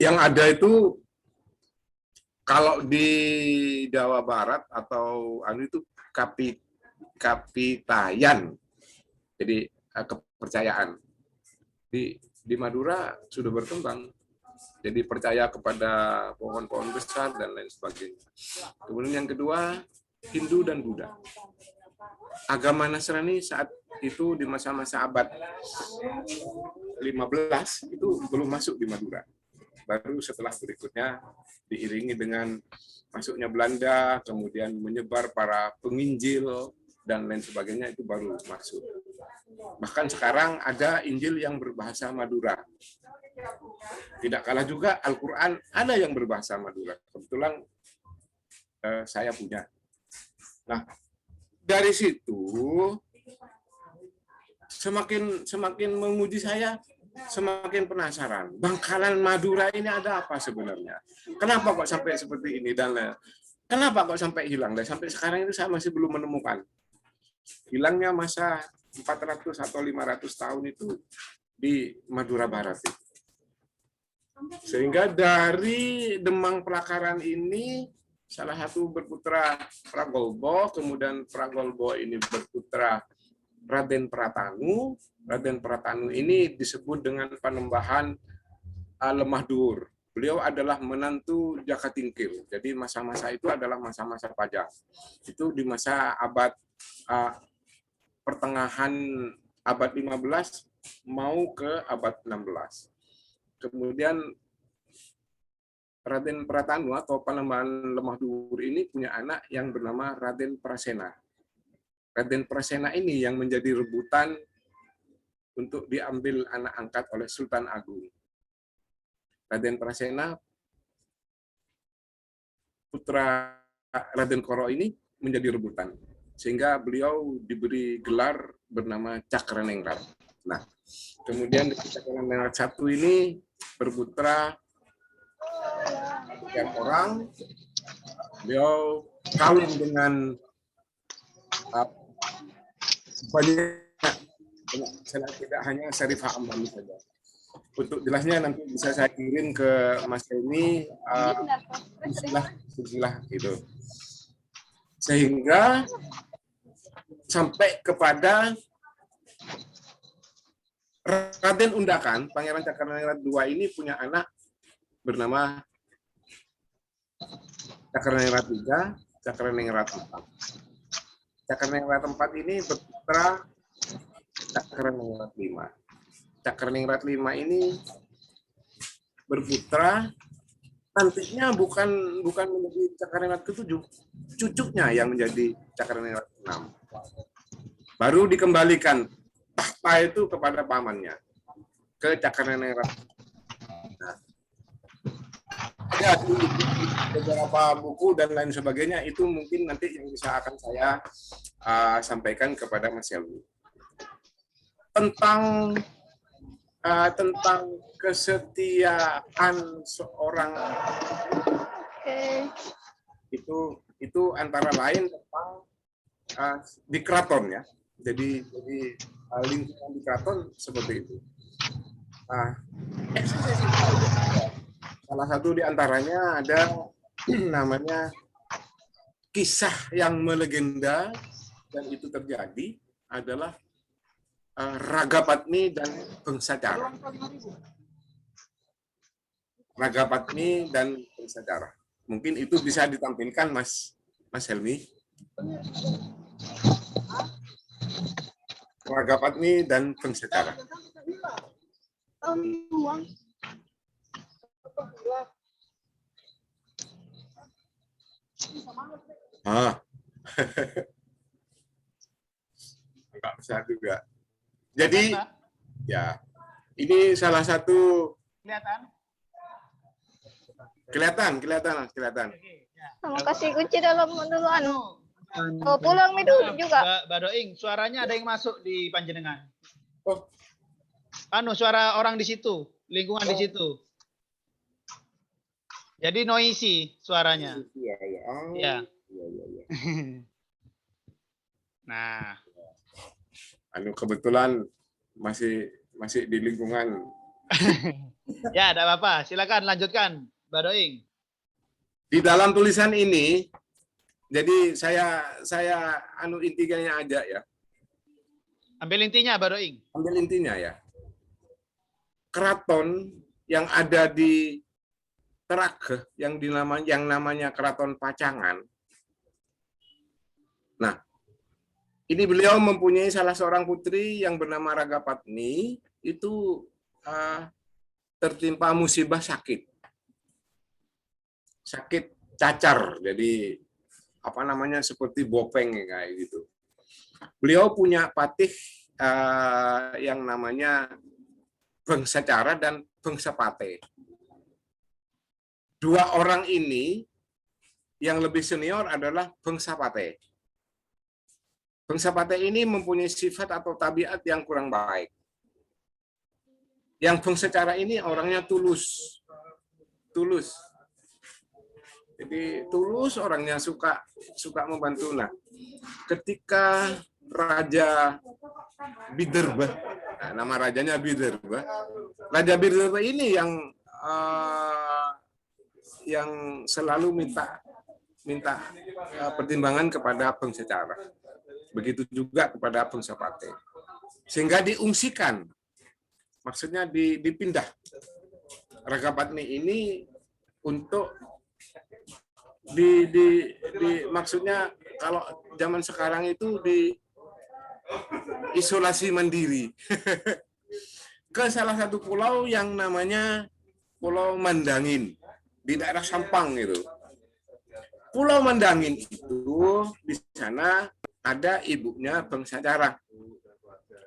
yang ada itu kalau di Jawa Barat atau itu kapitayan, jadi kepercayaan. Di Madura sudah berkembang, jadi percaya kepada pohon-pohon besar dan lain sebagainya. Kemudian yang kedua, Hindu dan Buddha. agama Nasrani saat itu di masa-masa abad 15 itu belum masuk di Madura. Baru setelah berikutnya diiringi dengan masuknya Belanda, kemudian menyebar para penginjil dan lain sebagainya, itu baru masuk. Bahkan sekarang ada Injil yang berbahasa Madura. Tidak kalah juga Al-Quran ada yang berbahasa Madura. Kebetulan saya punya. Nah, dari situ semakin menguji saya, semakin penasaran. Bangkalan Madura ini ada apa sebenarnya? Kenapa kok sampai seperti ini dan kenapa kok sampai hilang? Dan sampai sekarang itu saya masih belum menemukan. Hilangnya masa 400 atau 500 tahun itu di Madura Barat. Sehingga dari Demang Pelakaran ini salah satu berputra Pragolbo, kemudian Pragolbo ini berputra Raden Pratanu. Raden Pratanu ini disebut dengan Panembahan Lemah Dur. Beliau adalah menantu Jaka Tingkir. Jadi masa-masa itu adalah masa-masa pajak. Itu di masa abad pertengahan abad 15 mau ke abad 16. Kemudian Raden Pratanu atau Panembahan Lemah Dur ini punya anak yang bernama Raden Prasena. Raden Prasena ini yang menjadi rebutan untuk diambil anak angkat oleh Sultan Agung. Raden Prasena, putra Raden Koro ini menjadi rebutan. Sehingga beliau diberi gelar bernama Cakraningrat. Nah, kemudian Cakraningrat I ini berputra 3 orang. Beliau kawin dengan banyak, tidak hanya Syarifah Ambali saja. Untuk jelasnya nanti bisa saya kirim ke Mas Helmi silsilah itu. Sehingga sampai kepada Raden Undakan, Pangeran Cakraningrat II ini punya anak bernama Cakraningrat III, Cakraningrat IV. Cakraningrat IV ini berputra Cakraningrat V. Cakraningrat V ini berputra, nantinya bukan menjadi Cakraningrat ke-7, cucunya yang menjadi Cakraningrat ke-6. Baru dikembalikan tahta itu kepada pamannya, ke Cakraningrat. Nah, ada beberapa buku dan lain sebagainya, itu mungkin nanti yang bisa akan saya sampaikan kepada Mas Helmi. Tentang kesetiaan seorang itu antara lain tentang di keraton ya. Jadi lingkungan di keraton seperti itu. Nah, salah satu di antaranya ada namanya kisah yang melegenda dan itu terjadi adalah Ragapatni dan Bangsacara. Ragapatni dan Bangsacara. Mungkin itu bisa ditampilkan Mas Helmi. Ragapatni dan Bangsacara. Enggak bisa juga. Jadi, ya, ini salah satu kelihatan. Kamu kasih kunci dalam duluan. Oh, pulang itu juga. Badoing, suaranya ada yang masuk di panjenengan. Oh. Suara orang di situ, lingkungan di situ. Jadi noisy suaranya. Iya. Nah, kebetulan masih di lingkungan. Ya, tidak apa-apa. Silakan lanjutkan, Badoing. Di dalam tulisan ini, jadi saya intinya aja ya. Ambil intinya, Badoing. Ambil intinya ya. Keraton yang ada di Terageh yang namanya Keraton Pacangan. Nah, Ini beliau mempunyai salah seorang putri yang bernama Ragapatni, itu tertimpa musibah sakit cacar, jadi apa namanya seperti bopeng kayak gitu. Beliau punya patih yang namanya Bangsacara dan Bangsapate. Dua orang ini yang lebih senior adalah Bangsapate. Bangsapate ini mempunyai sifat atau tabiat yang kurang baik. Yang Bangsacara ini orangnya tulus. Jadi tulus, orangnya suka membantu. Nah, ketika Raja Biderba, nama rajanya Biderba, Raja Biderba ini yang selalu minta pertimbangan kepada Bangsacara. Begitu juga kepada Bangsapate. Sehingga diungsikan, maksudnya dipindah Ragapatni ini untuk maksudnya kalau zaman sekarang itu di isolasi mandiri ke salah satu pulau yang namanya Pulau Mandangin di daerah Sampang itu. Pulau Mandangin itu di sana ada ibunya Bangsacara.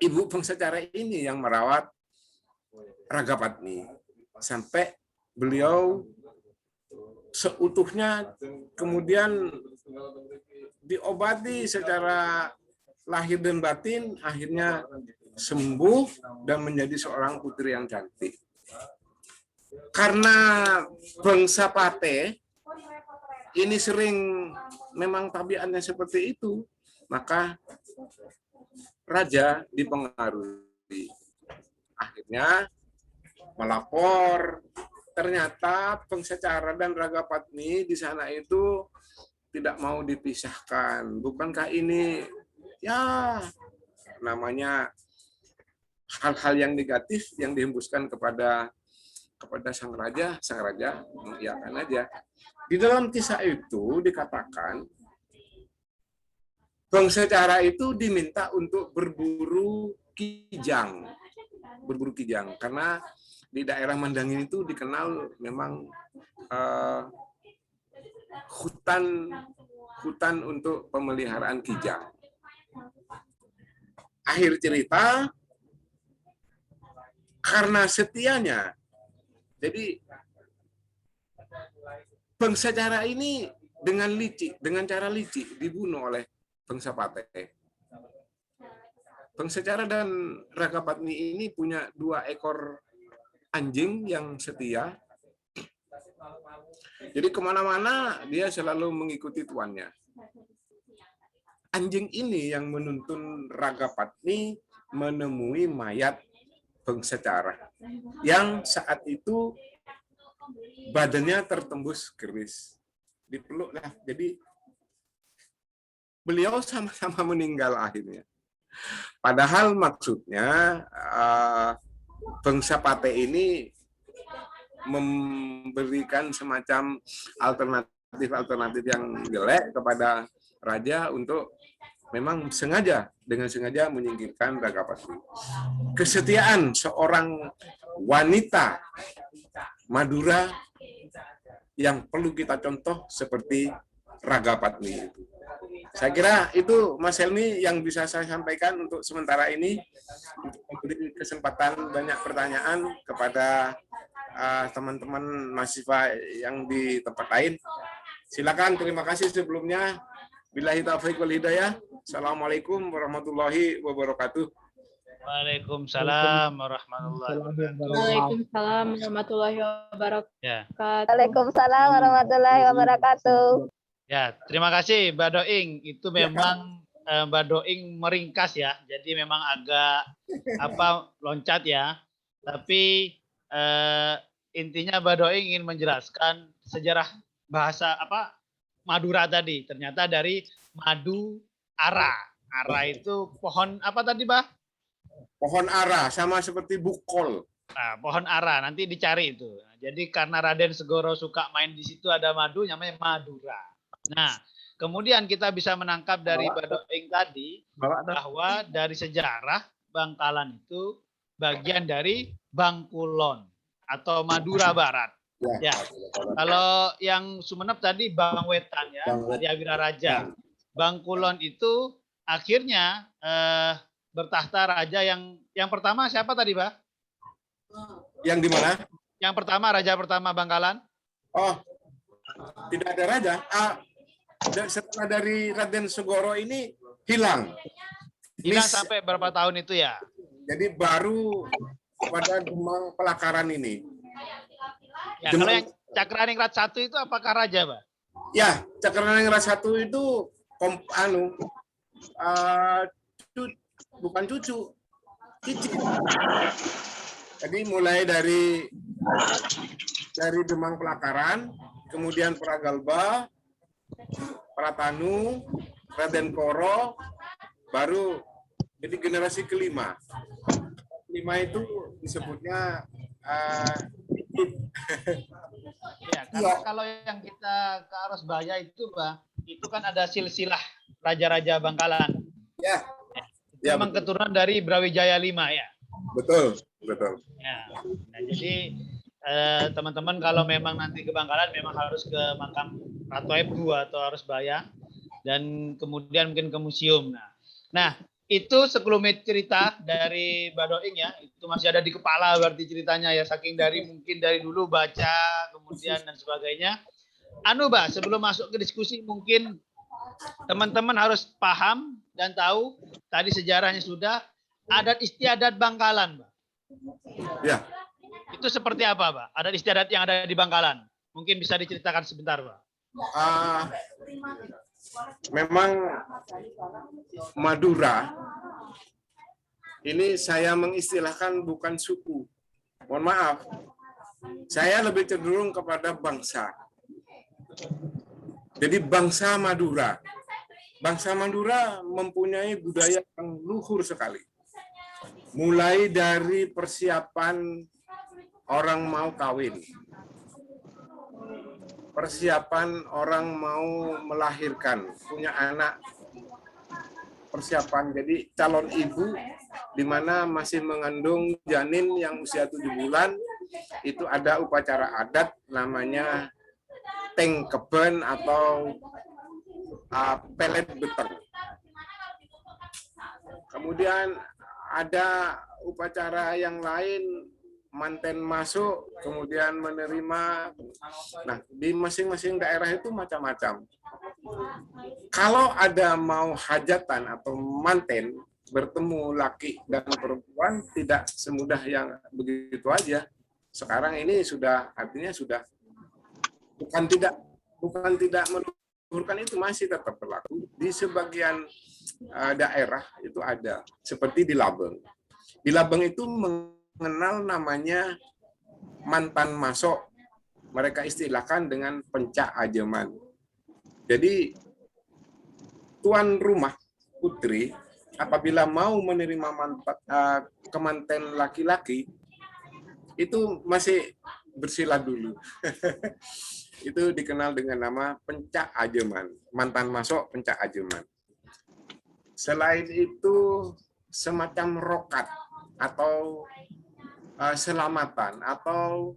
Ibu Bangsacara ini yang merawat Ragapatni sampai beliau seutuhnya kemudian diobati secara lahir dan batin, akhirnya sembuh dan menjadi seorang putri yang cantik. Karena Bangsapate ini sering memang tabiatnya seperti itu, maka raja dipengaruhi. Akhirnya melapor, ternyata Bangsacara dan Ragapatni di sana itu tidak mau dipisahkan. Bukankah ini ya namanya hal-hal yang negatif yang dihembuskan kepada sang raja mengiyakan aja. Di dalam kisah itu dikatakan Bangsacara itu diminta untuk berburu kijang karena di daerah Mandangin itu dikenal memang hutan untuk pemeliharaan kijang. Akhir cerita, karena setianya, jadi Bangsacara ini dengan cara licik dibunuh oleh Bangsapate. Bangsacara dan Ragapatni ini punya 2 ekor anjing yang setia. Jadi kemana-mana dia selalu mengikuti tuannya. Anjing ini yang menuntun Ragapatni menemui mayat Bangsacara yang saat itu badannya tertembus keris. Dipeluklah. Jadi beliau sama-sama meninggal akhirnya. Padahal maksudnya Bangsapate ini memberikan semacam alternatif yang jelek kepada raja untuk memang dengan sengaja menyingkirkan Ragapatni. Kesetiaan seorang wanita Madura yang perlu kita contoh seperti Ragapatni itu. Saya kira itu Mas Helmi yang bisa saya sampaikan untuk sementara ini, untuk memberi kesempatan banyak pertanyaan kepada teman-teman mahasiswa yang di tempat lain. Silakan, terima kasih sebelumnya. Billahi taufiq wal hidayah. Assalamualaikum warahmatullahi wabarakatuh. Waalaikumsalam warahmatullahi wabarakatuh. Waalaikumsalam warahmatullahi wabarakatuh. Ya. Waalaikumsalam warahmatullahi wabarakatuh. Ya, terima kasih Mbak Doing. Itu memang Mbak Doing meringkas ya. Jadi memang agak loncat ya. Tapi intinya Mbak Doing ingin menjelaskan sejarah bahasa Madura tadi. Ternyata dari madu ara. Ara itu pohon apa tadi, Mbak? Pohon ara, sama seperti bukol. Nah, pohon ara nanti dicari itu. Jadi karena Raden Segoro suka main di situ ada madu, namanya Madura. Nah, kemudian kita bisa menangkap dari Badoing tadi bahwa dari sejarah Bangkalan itu bagian dari Bangkulon atau Madura Barat. Ya, kalau yang Sumeneb tadi Bang Wetan ya, Arya Wiraraja. Bangkulon itu akhirnya bertahta raja yang pertama siapa tadi, Pak? Yang di mana? Yang pertama, raja pertama Bangkalan. Oh, tidak ada raja. Setelah dari Raden Segoro ini hilang. Hilang sampai berapa tahun itu ya? Jadi baru pada Demang Pelakaran ini. Ya, kalau yang Cakraningrat 1 itu apakah raja, Pak? Ya, Cakraningrat 1 itu bukan cucu, cicit. Jadi mulai dari Demang Pelakaran, kemudian Pragalba, Pratanu, Raden Koro, baru jadi generasi kelima. Kelima itu disebutnya ya, karena kalau yang kita ke Arosbaya itu, Pak, itu kan ada silsilah raja-raja Bangkalan. Ya. Itu memang keturunan dari Brawijaya V ya. Betul, betul. Ya. Nah, jadi teman-teman kalau memang nanti ke Bangkalan memang harus ke makam Ratu Aib II atau Arosbaya dan kemudian mungkin ke museum. Nah, itu sekelumit cerita dari Badoing ya, itu masih ada di kepala berarti ceritanya ya, saking mungkin dari dulu baca kemudian dan sebagainya. Mbak, sebelum masuk ke diskusi mungkin teman-teman harus paham dan tahu tadi sejarahnya sudah, adat istiadat Bangkalan, Mbak. Ya. Itu seperti apa, Pak? Adat istiadat yang ada di Bangkalan. Mungkin bisa diceritakan sebentar, Pak. Memang Madura ini saya mengistilahkan bukan suku. Mohon maaf. Saya lebih cenderung kepada bangsa. Jadi bangsa Madura. Bangsa Madura mempunyai budaya yang luhur sekali. Mulai dari persiapan orang mau kawin. Persiapan orang mau melahirkan, punya anak, persiapan jadi calon ibu di mana masih mengandung janin yang usia 7 bulan, itu ada upacara adat namanya tengkeben atau pelet beteng. Kemudian ada upacara yang lain, manten masuk, kemudian menerima. Nah, di masing-masing daerah itu macam-macam. Kalau ada mau hajatan atau manten, bertemu laki dan perempuan tidak semudah yang begitu aja. Sekarang ini sudah, artinya sudah bukan tidak meluhurkan, itu masih tetap berlaku. Di sebagian daerah itu ada, seperti di Labeng. Di Labeng itu mengenal namanya mantan masuk, mereka istilahkan dengan pencak ajeman. Jadi tuan rumah putri apabila mau menerima kemanten laki-laki itu masih bersilah dulu. Itu dikenal dengan nama pencak ajeman, mantan masuk pencak ajeman. Selain itu semacam rokat atau selamatan atau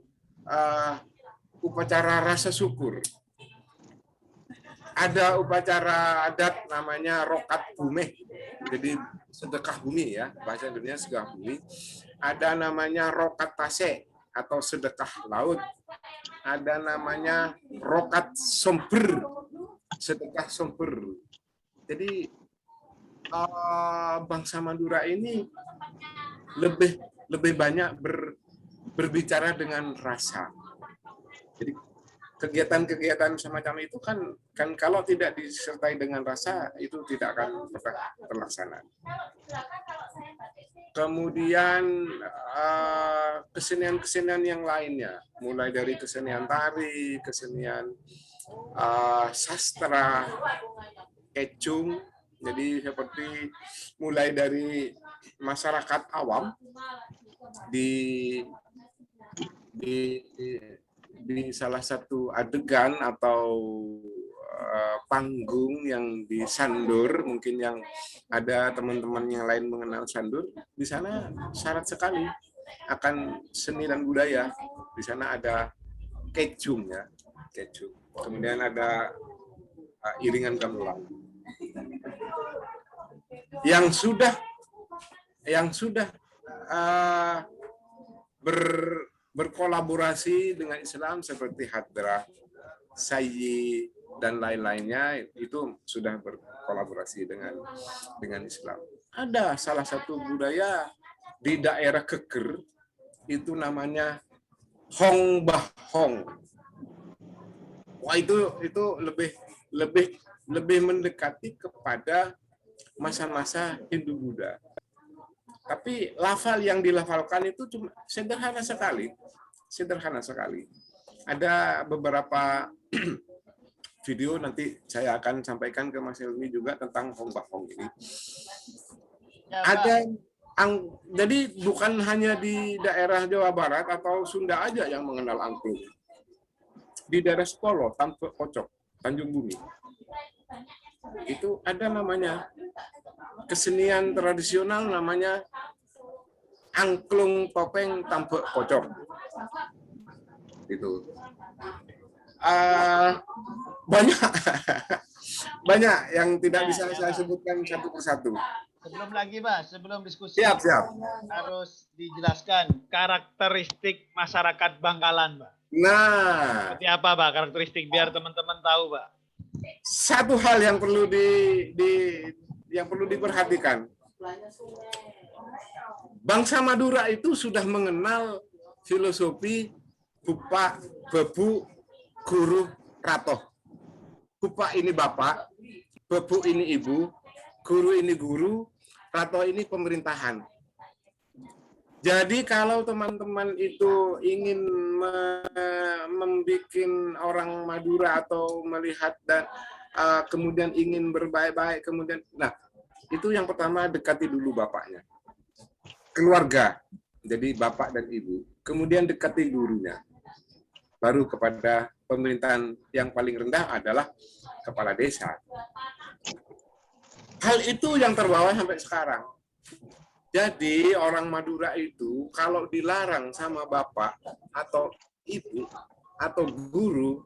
upacara rasa syukur. Ada upacara adat namanya rokat bumi, jadi sedekah bumi ya, bahasa Indonesia sedekah bumi. Ada namanya rokat tase atau sedekah laut. Ada namanya rokat somber, sedekah somber. Jadi bangsa Madura ini lebih banyak berbicara dengan rasa. Jadi kegiatan-kegiatan semacam itu kan kalau tidak disertai dengan rasa itu tidak akan pernah terlaksana. Kemudian kesenian-kesenian yang lainnya, mulai dari kesenian tari, kesenian sastra, kecung, jadi seperti mulai dari masyarakat awam di salah satu adegan atau panggung yang di Sandur, mungkin yang ada teman-teman yang lain mengenal Sandur, di sana syarat sekali akan seni dan budaya. Di sana ada kecung ya, kecung. Kemudian ada iringan gamelan. Yang sudah berkolaborasi dengan Islam seperti Hadrah, Sayyi dan lain-lainnya itu sudah berkolaborasi dengan Islam. Ada salah satu budaya di daerah Keker itu namanya Hong Bah Hong. Wah, itu lebih mendekati kepada masa-masa Hindu Buddha. Tapi lafal yang dilafalkan itu cuma sederhana sekali. Ada beberapa video nanti saya akan sampaikan ke Mas Helmi juga tentang Hong Bah Hong ini. Ya, jadi bukan hanya di daerah Jawa Barat atau Sunda aja yang mengenal angklung. Di daerah Solo, Tampek Pocok, Tanjung Bumi, itu ada namanya kesenian tradisional namanya angklung topeng Tampek Pocok. Itu banyak yang tidak bisa saya sebutkan satu persatu. Sebelum diskusi, Siap. harus dijelaskan karakteristik masyarakat Bangkalan, Pak. Nah, Seperti apa, Pak, karakteristik biar teman-teman tahu, Pak? satu hal yang perlu diperhatikan. Bangsa Madura itu sudah mengenal filosofi Bupa, Bebu, Guru, Ratoh. Bupa ini bapak, Bebu ini ibu, Guru ini guru, Ratoh ini pemerintahan. Jadi kalau teman-teman itu ingin membuat orang Madura atau melihat dan kemudian ingin berbaik-baik, kemudian, nah itu yang pertama dekati dulu bapaknya, keluarga, jadi bapak dan ibu, kemudian dekati gurunya, baru kepada pemerintahan yang paling rendah adalah kepala desa. Hal itu yang terbawa sampai sekarang. Jadi orang Madura itu kalau dilarang sama bapak atau ibu atau guru,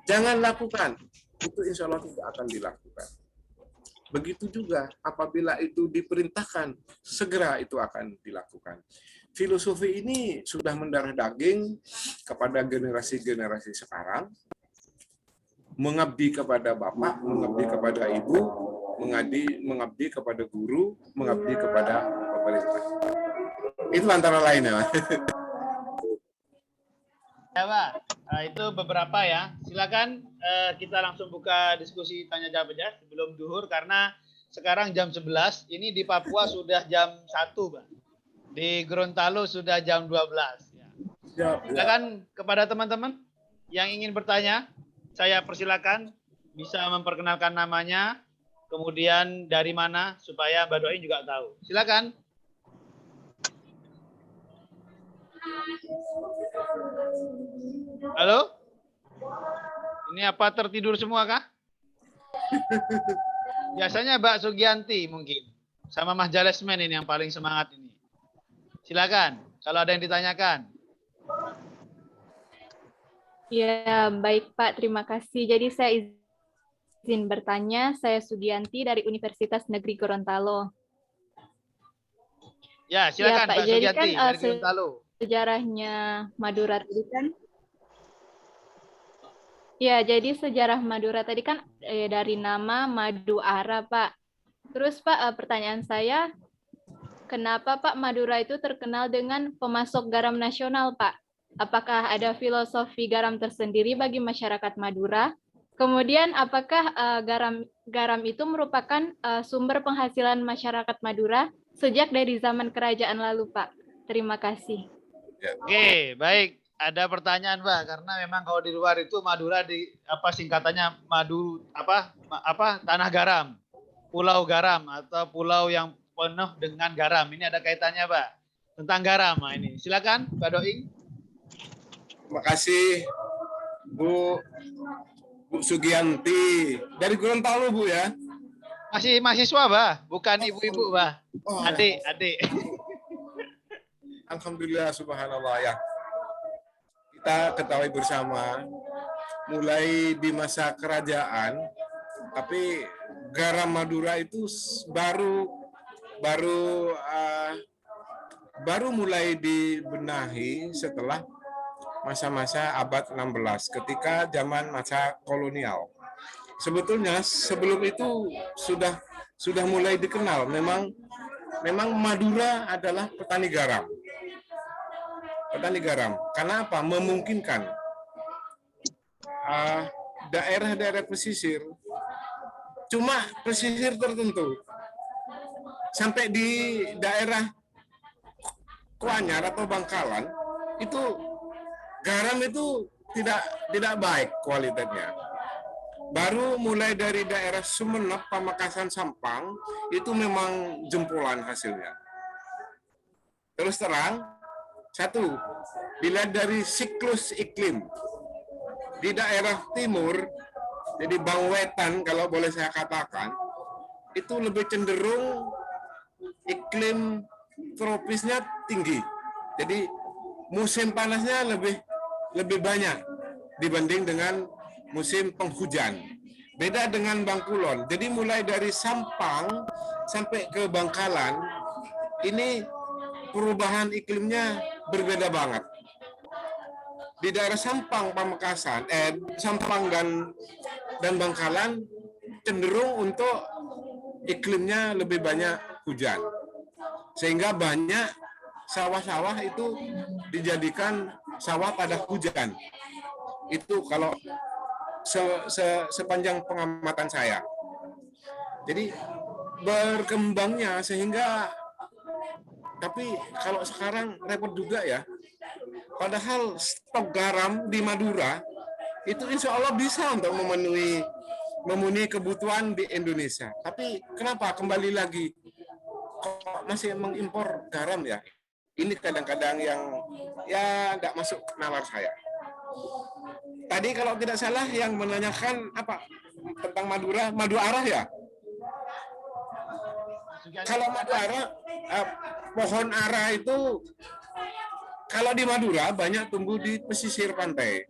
jangan lakukan. Itu insya Allah tidak akan dilakukan. Begitu juga apabila itu diperintahkan, segera itu akan dilakukan. Filosofi ini sudah mendarah daging kepada generasi-generasi sekarang, mengabdi kepada bapak, mengabdi kepada ibu, mengabdi kepada guru, mengabdi kepada pemerintah. Itu antara lainnya. Ya, Pak. Nah, itu beberapa ya. Silakan kita langsung buka diskusi tanya jawab aja sebelum duhur, karena sekarang jam 11, ini di Papua sudah jam 1, Pak. Di Gorontalo sudah jam 12. Ya. Silakan kepada teman-teman yang ingin bertanya, saya persilakan bisa memperkenalkan namanya, kemudian dari mana, supaya Mbak Doin juga tahu. Silakan. Halo? Ini apa, tertidur semua kah? Biasanya Mbak Sugianti mungkin. Sama Mas Jalesmen ini yang paling semangat ini. Silakan, kalau ada yang ditanyakan. Ya, baik Pak, terima kasih. Jadi saya izin bertanya, saya Sugianti dari Universitas Negeri Gorontalo. Ya, silakan ya, Pak, Mbak jadi Sugianti kan, dari Gorontalo. Sejarahnya Madura tadi kan, ya jadi sejarah Madura tadi kan dari nama Madu Ara, Pak. Terus Pak, pertanyaan saya, kenapa Pak Madura itu terkenal dengan pemasok garam nasional, Pak? Apakah ada filosofi garam tersendiri bagi masyarakat Madura? Kemudian apakah garam itu merupakan sumber penghasilan masyarakat Madura sejak dari zaman kerajaan lalu, Pak? Terima kasih. Oke, baik. Ada pertanyaan, Mbak, karena memang kalau di luar itu Madura singkatannya madu tanah garam, pulau garam atau pulau yang penuh dengan garam. Ini ada kaitannya, Pak, tentang garam. Nah, ini silakan Mbak Doing. Terima kasih Bu. Bu Sugianti dari Gorontalo, Bu ya. Masih mahasiswa, Bah, bukan ibu-ibu, Bah. Oh, Adik. Alhamdulillah, subhanallah ya. Kita ketahui bersama, mulai di masa kerajaan, tapi garam Madura itu baru mulai dibenahi setelah masa-masa abad 16 ketika zaman masa kolonial. Sebetulnya sebelum itu sudah mulai dikenal, memang Madura adalah petani garam. Karena apa? Memungkinkan daerah-daerah pesisir, cuma pesisir tertentu, sampai di daerah Kuanyar atau Bangkalan itu garam itu tidak baik kualitasnya. Baru mulai dari daerah Sumeneb, Pamekasan, Sampang itu memang jempolan hasilnya. Terus terang, satu, dilihat dari siklus iklim di daerah timur, jadi Bangwetan kalau boleh saya katakan, itu lebih cenderung iklim tropisnya tinggi. Jadi musim panasnya lebih banyak dibanding dengan musim penghujan. Beda dengan Bangkulon. Jadi mulai dari Sampang sampai ke Bangkalan, ini perubahan iklimnya berbeda banget. Di daerah Sampang, Pamekasan, Sampang dan Bangkalan cenderung untuk iklimnya lebih banyak hujan. Sehingga banyak sawah-sawah itu dijadikan sawah pada hujan. Itu kalau sepanjang pengamatan saya. Jadi berkembangnya sehingga, tapi kalau sekarang repot juga ya. Padahal stok garam di Madura itu insya Allah bisa untuk memenuhi kebutuhan di Indonesia. Tapi kenapa kembali lagi kok masih mengimpor garam ya? Ini kadang-kadang yang ya nggak masuk nalar saya. Tadi kalau tidak salah yang menanyakan apa tentang Madura, madu arah ya? Kalau madu arah, pohon arah itu kalau di Madura banyak tumbuh di pesisir pantai.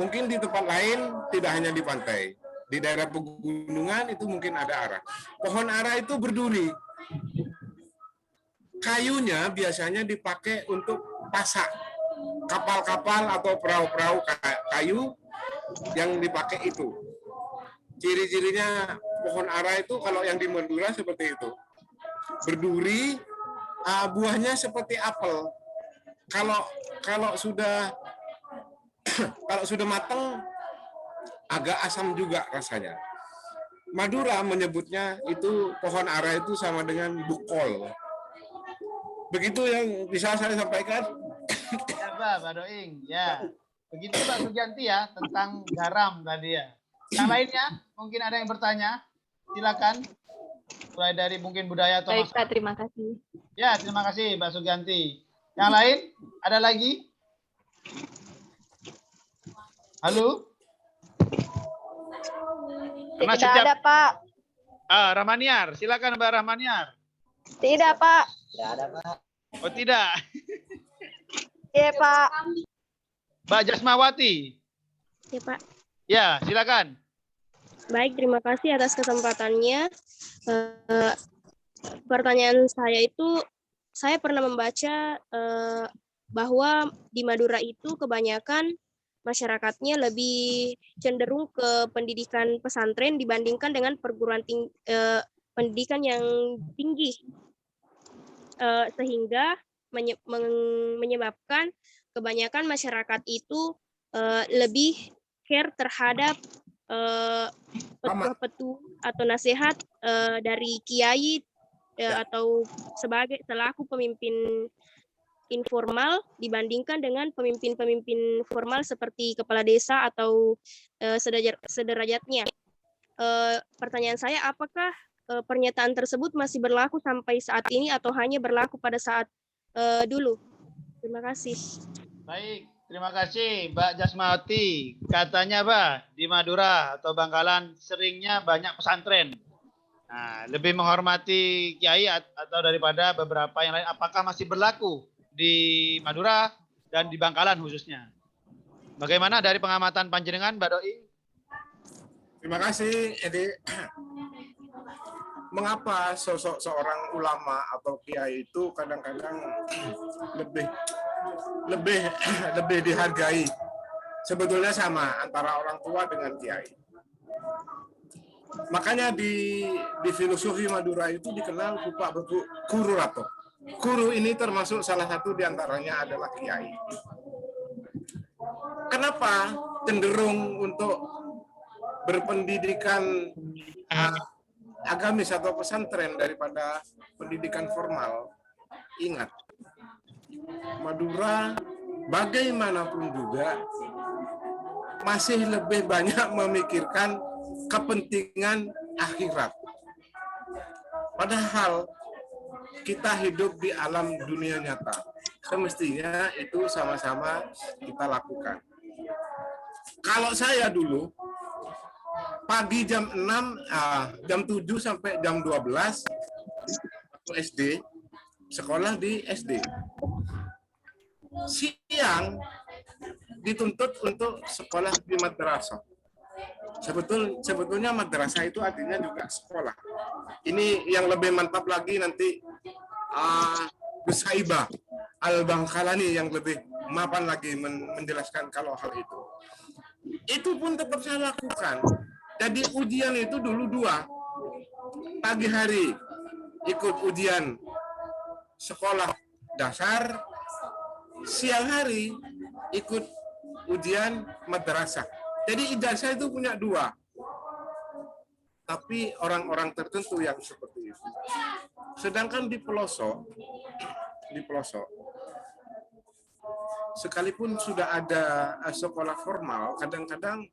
Mungkin di tempat lain tidak hanya di pantai. Di daerah pegunungan itu mungkin ada arah. Pohon arah itu berduri. Kayunya biasanya dipakai untuk pasak. Kapal-kapal atau perahu-perahu kayu yang dipakai itu. Ciri-cirinya pohon arah itu kalau yang di Madura seperti itu. Berduri, buahnya seperti apel. Kalau sudah matang agak asam juga rasanya. Madura menyebutnya itu pohon arah itu sama dengan bukol. Begitu yang bisa saya sampaikan. Ya, Pak Doing. Ya. Begitu Pak Sugianti ya tentang garam tadi ya. Yang lainnya mungkin ada yang bertanya. Silakan. Mulai dari mungkin budaya atau Baik, Pak, terima kasih. Ya, terima kasih Mbak Sugianti. Yang lain? Ada lagi? Halo? Tidak ada, Pak. Rahmaniar. Silakan Mbak Rahmaniar. Tidak, Pak. Oh, tidak. Iya, Pak. Mbak Jasmawati. Ya, Pak. Ya, silakan. Baik, terima kasih atas kesempatannya. Pertanyaan saya itu, saya pernah membaca bahwa di Madura itu kebanyakan masyarakatnya lebih cenderung ke pendidikan pesantren dibandingkan dengan perguruan pendidikan yang tinggi, sehingga menyebabkan kebanyakan masyarakat itu lebih care terhadap petua-petua atau nasihat dari kiai atau selaku pemimpin informal dibandingkan dengan pemimpin-pemimpin formal seperti kepala desa atau sederajatnya. Pertanyaan saya, apakah pernyataan tersebut masih berlaku sampai saat ini atau hanya berlaku pada saat dulu? Terima kasih. Baik, Terima kasih Mbak Jasmawati. Katanya Mbak, di Madura atau Bangkalan seringnya banyak pesantren. Nah, lebih menghormati kiai atau daripada beberapa yang lain. Apakah masih berlaku di Madura dan di Bangkalan khususnya? Bagaimana dari pengamatan panjenengan, Mbak Doi? Terima kasih, Edi. Mengapa sosok seorang ulama atau kiai itu kadang-kadang lebih dihargai? Sebetulnya sama antara orang tua dengan kiai. Makanya di filosofi Madura itu dikenal rupa bentuk guru rato. Guru ini termasuk salah satu diantaranya adalah kiai. Kenapa cenderung untuk berpendidikan agamis atau pesantren daripada pendidikan formal? Ingat, Madura bagaimanapun juga masih lebih banyak memikirkan kepentingan akhirat. Padahal kita hidup di alam dunia nyata. Semestinya itu sama-sama kita lakukan. Kalau saya dulu, pagi jam 6, jam 7 sampai jam 12, SD, sekolah di SD. Siang dituntut untuk sekolah di madrasah. Sebetulnya madrasah itu artinya juga sekolah. Ini yang lebih mantap lagi nanti Gus Haibah Al-Bangkalani yang lebih mapan lagi menjelaskan kalau hal itu. Itu pun tetap saya lakukan. Jadi ujian itu dulu 2. Pagi hari ikut ujian sekolah dasar, siang hari ikut ujian madrasah. Jadi ijazah itu punya 2. Tapi orang-orang tertentu yang seperti itu. Sedangkan di pelosok, sekalipun sudah ada sekolah formal, kadang-kadang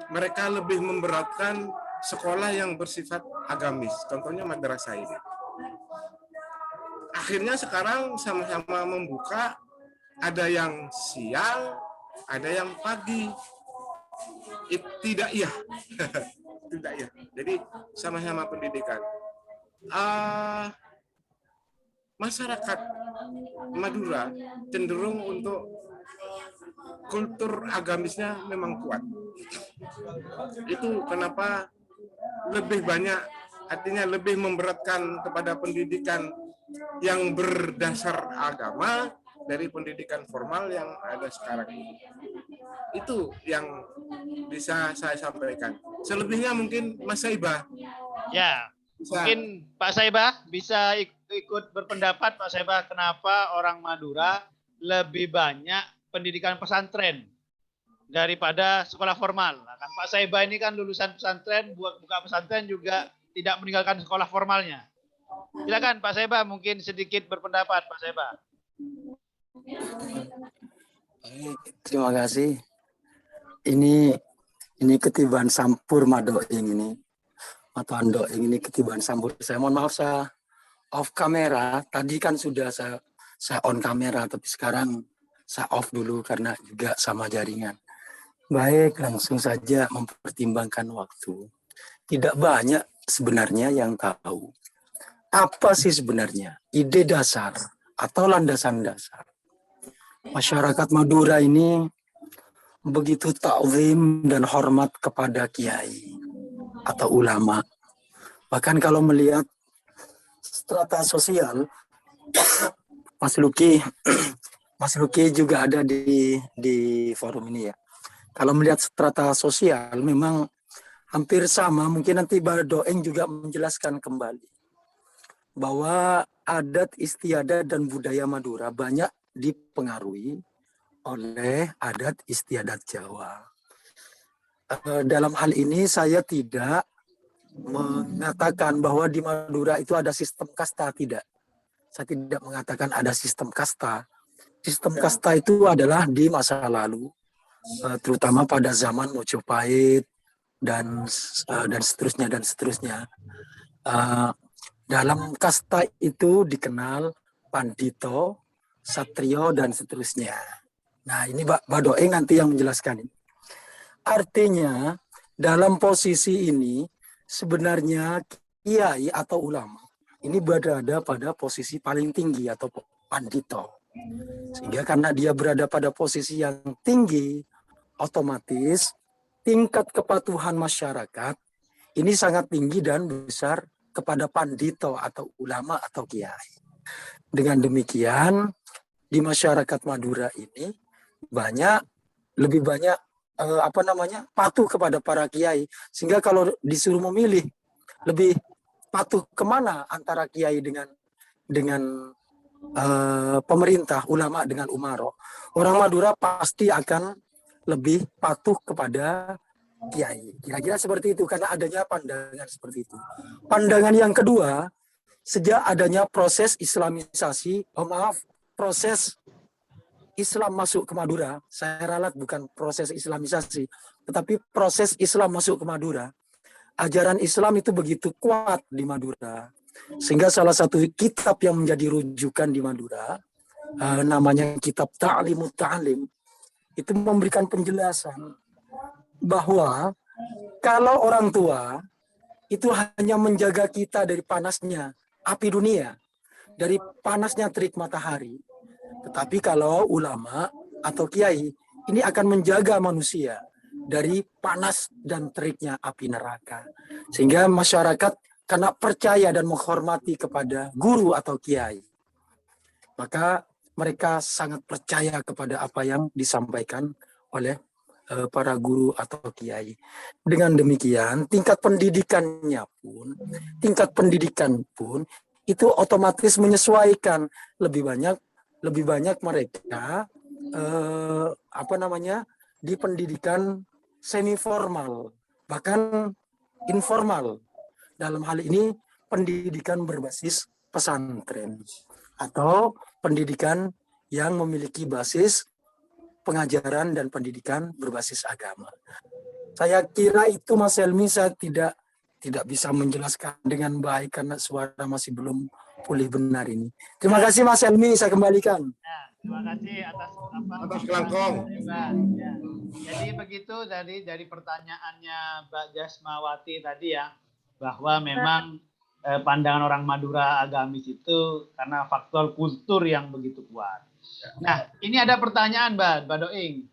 mereka lebih memberatkan sekolah yang bersifat agamis. Contohnya madrasah ini. Akhirnya sekarang sama-sama membuka, ada yang siang, ada yang pagi. Tidak iya. Tidak iya. Jadi sama-sama pendidikan. Masyarakat Madura cenderung untuk kultur agamisnya memang kuat. Itu kenapa lebih banyak, artinya lebih memberatkan kepada pendidikan yang berdasar agama dari pendidikan formal yang ada sekarang ini. Itu yang bisa saya sampaikan. Selebihnya mungkin Mas Saibah. Ya, mungkin Pak Saibah bisa ikut berpendapat, Pak Saibah, kenapa orang Madura lebih banyak pendidikan pesantren daripada sekolah formal. Nah, kan Pak Saibah ini kan lulusan pesantren, buka pesantren juga tidak meninggalkan sekolah formalnya. Silakan Pak Saibah, mungkin sedikit berpendapat, Pak Saibah. Terima kasih. Ini ketiban sampur madoing ini. Atau andoing ini ketiban sampur. Saya mohon maaf, saya off kamera. Tadi kan sudah saya on kamera, tapi sekarang saya off dulu karena juga sama jaringan. Baik, langsung saja mempertimbangkan waktu. Tidak banyak sebenarnya yang tahu. Apa sih sebenarnya ide dasar atau landasan dasar? Masyarakat Madura ini begitu ta'zim dan hormat kepada kiai atau ulama. Bahkan kalau melihat strata sosial, Mas Luki juga ada di forum ini ya. Kalau melihat strata sosial memang hampir sama, mungkin nanti Mbak Doeng juga menjelaskan kembali bahwa adat istiadat dan budaya Madura banyak dipengaruhi oleh adat istiadat Jawa. Dalam hal ini saya tidak mengatakan bahwa di Madura itu ada sistem kasta, tidak. Saya tidak mengatakan ada sistem kasta. Sistem kasta itu adalah di masa lalu, terutama pada zaman Mojopahit dan seterusnya. Dalam kasta itu dikenal Pandito, Satrio, dan seterusnya. Nah, ini Mbak Doeng nanti yang menjelaskan ini. Artinya, dalam posisi ini, sebenarnya kiai atau ulama, ini berada pada posisi paling tinggi atau pandito. Sehingga karena dia berada pada posisi yang tinggi, otomatis tingkat kepatuhan masyarakat ini sangat tinggi dan besar kepada pandito atau ulama atau kiai. Dengan demikian, di masyarakat Madura ini lebih banyak patuh kepada para kiai, sehingga kalau disuruh memilih lebih patuh kemana antara kiai dengan pemerintah, ulama dengan umaro, orang Madura pasti akan lebih patuh kepada kiai. Kira-kira seperti itu karena adanya pandangan seperti itu. Pandangan yang kedua, sejak adanya proses islamisasi, proses Islam masuk ke Madura, saya ralat bukan proses islamisasi, tetapi proses Islam masuk ke Madura. Ajaran Islam itu begitu kuat di Madura. Sehingga salah satu kitab yang menjadi rujukan di Madura, namanya kitab Ta'limut Ta'lim, itu memberikan penjelasan bahwa kalau orang tua itu hanya menjaga kita dari panasnya api dunia, dari panasnya terik matahari. Tetapi kalau ulama atau kiai ini akan menjaga manusia dari panas dan teriknya api neraka. Sehingga masyarakat karena percaya dan menghormati kepada guru atau kiai, maka mereka sangat percaya kepada apa yang disampaikan oleh para guru atau kiai. Dengan demikian, tingkat pendidikan pun itu otomatis menyesuaikan lebih banyak mereka di pendidikan semi formal, bahkan informal. Dalam hal ini pendidikan berbasis pesantren atau pendidikan yang memiliki basis pengajaran dan pendidikan berbasis agama. Saya kira itu Mas Helmi, saya tidak bisa menjelaskan dengan baik karena suara masih belum pulih benar ini. Terima kasih Mas Helmi, saya kembalikan. Ya, terima kasih atas kelangkong. Ya. Jadi begitu dari pertanyaannya Mbak Jasmawati tadi ya, bahwa memang pandangan orang Madura agamis itu karena faktor kultur yang begitu kuat. Nah, ini ada pertanyaan Mbak Doing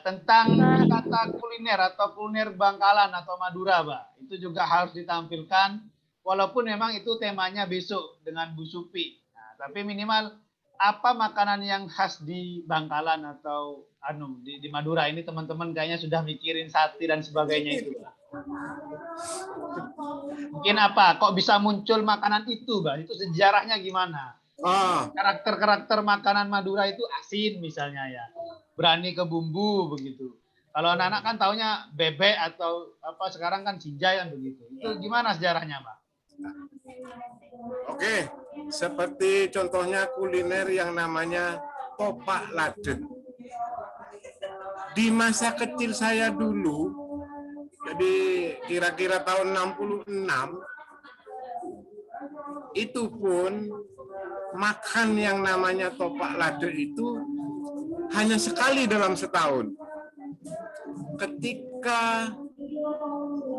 tentang kata kuliner atau kuliner Bangkalan atau Madura, Mbak. Itu juga harus ditampilkan, walaupun memang itu temanya besok dengan Bu Supi. Nah, tapi minimal apa makanan yang khas di Bangkalan atau di Madura ini, teman-teman kayaknya sudah mikirin sate dan sebagainya itu, Mbak. Mungkin apa? Kok bisa muncul makanan itu, Mbak? Itu sejarahnya gimana? Karakter makanan Madura itu asin misalnya ya, berani ke bumbu begitu. Kalau anak-anak kan taunya bebek atau apa, sekarang kan cinjai kan begitu. Itu gimana sejarahnya, Mbak? Oke, seperti contohnya kuliner yang namanya topak lade. Di masa kecil saya dulu, jadi kira-kira tahun 66, itu pun makan yang namanya topak lade itu hanya sekali dalam setahun. Ketika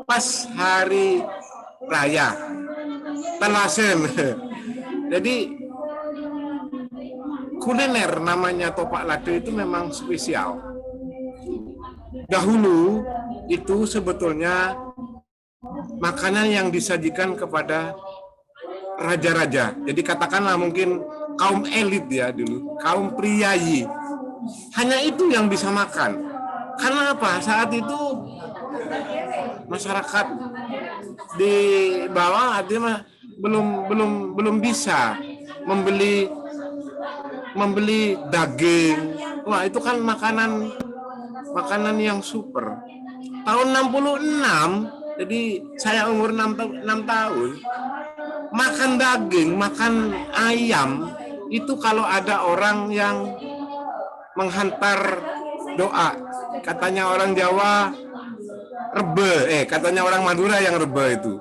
pas hari raya, Telasen. Jadi kuliner namanya topak lade itu memang spesial. Dahulu itu sebetulnya makanan yang disajikan kepada raja-raja. Jadi katakanlah mungkin kaum elit ya dulu, kaum priayi. Hanya itu yang bisa makan. Karena apa? Saat itu masyarakat di bawah artinya belum bisa membeli daging. Wah, itu kan makanan yang super. Tahun 66, jadi saya umur 6 tahun, makan daging, makan ayam, itu kalau ada orang yang menghantar doa. Katanya orang Jawa rebe, katanya orang Madura yang rebe itu.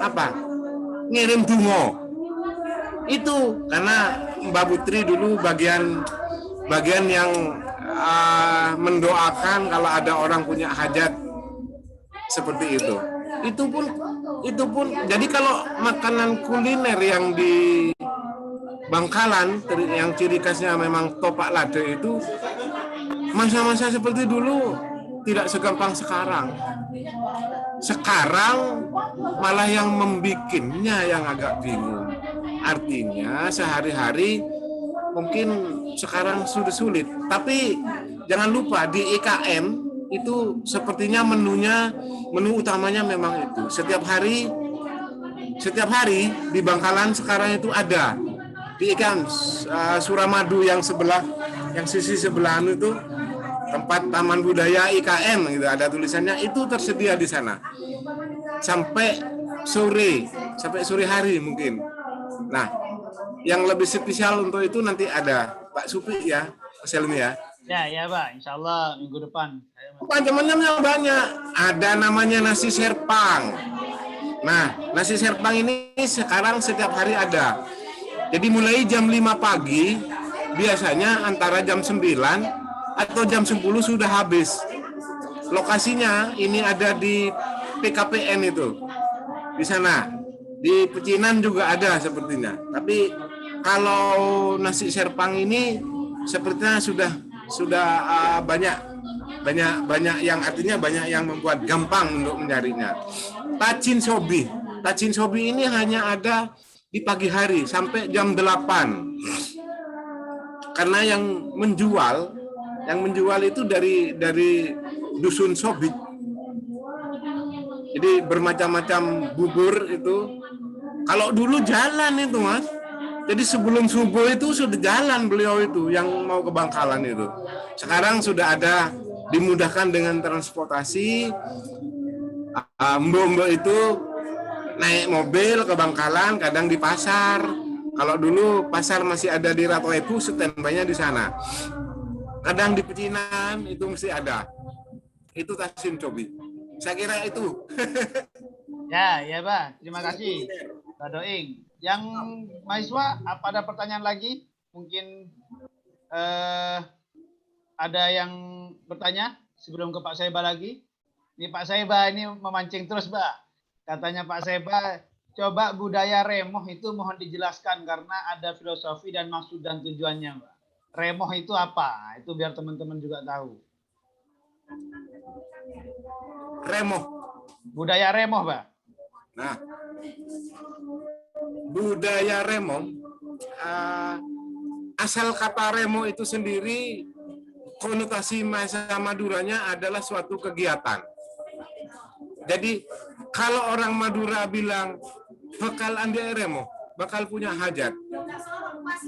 Apa? Ngirim dungo. Itu karena Mbak Putri dulu bagian bagian yang mendoakan kalau ada orang punya hajat seperti itu. Itu pun jadi kalau makanan kuliner yang di Bangkalan yang ciri khasnya memang topak lade itu masa-masa seperti dulu tidak segampang sekarang. Sekarang malah yang membikinnya yang agak bingung. Artinya sehari-hari mungkin sekarang sudah sulit. Tapi jangan lupa di IKM itu sepertinya menu utamanya memang itu. Setiap hari di Bangkalan sekarang itu ada. Di IKM Suramadu yang sisi sebelah itu tempat Taman Budaya IKM gitu, ada tulisannya, itu tersedia di sana sampai sore hari mungkin. Nah, yang lebih spesial untuk itu nanti ada Pak Supi ya, Mas Helmi ya. Ya Pak, insya Allah minggu depan. Macam-macamnya banyak. Ada namanya nasi serpang. Nah, nasi serpang ini sekarang setiap hari ada. Jadi mulai jam 5 pagi, biasanya antara jam 9 atau jam 10 sudah habis. Lokasinya ini ada di PKPN itu. Di sana. Di Pecinan juga ada sepertinya. Tapi kalau nasi serpang ini sepertinya sudah banyak yang artinya banyak yang membuat gampang untuk mencarinya. Tacin sobi ini hanya ada di pagi hari sampai jam 8. Karena yang menjual itu dari dusun Sobit. Jadi bermacam-macam bubur itu. Kalau dulu jalan itu, Mas. Jadi sebelum subuh itu sudah jalan beliau itu yang mau ke Bangkalan itu. Sekarang sudah ada, dimudahkan dengan transportasi. Mbok-mbok itu naik mobil ke Bangkalan, kadang di pasar. Kalau dulu pasar masih ada di Ratu Ebu, standby-nya di sana. Kadang di Pecinan itu mesti ada. Itu Tacin Sobi. Saya kira itu. Ya Pak. Terima kasih, Pak Doing. Yang mahasiswa, apa ada pertanyaan lagi? Mungkin ada yang bertanya sebelum ke Pak Saiba lagi. Ini Pak Saiba ini memancing terus, Pak. Katanya Pak Saiba, coba budaya remoh itu mohon dijelaskan karena ada filosofi dan maksud dan tujuannya, Pak. Remoh itu apa? Itu biar teman-teman juga tahu. Remoh. Budaya remoh, Pak. Nah, budaya remoh, asal kata remoh itu sendiri, konotasi bahasa Maduranya adalah suatu kegiatan. Jadi, kalau orang Madura bilang, bakal ande remoh, bakal punya hajat.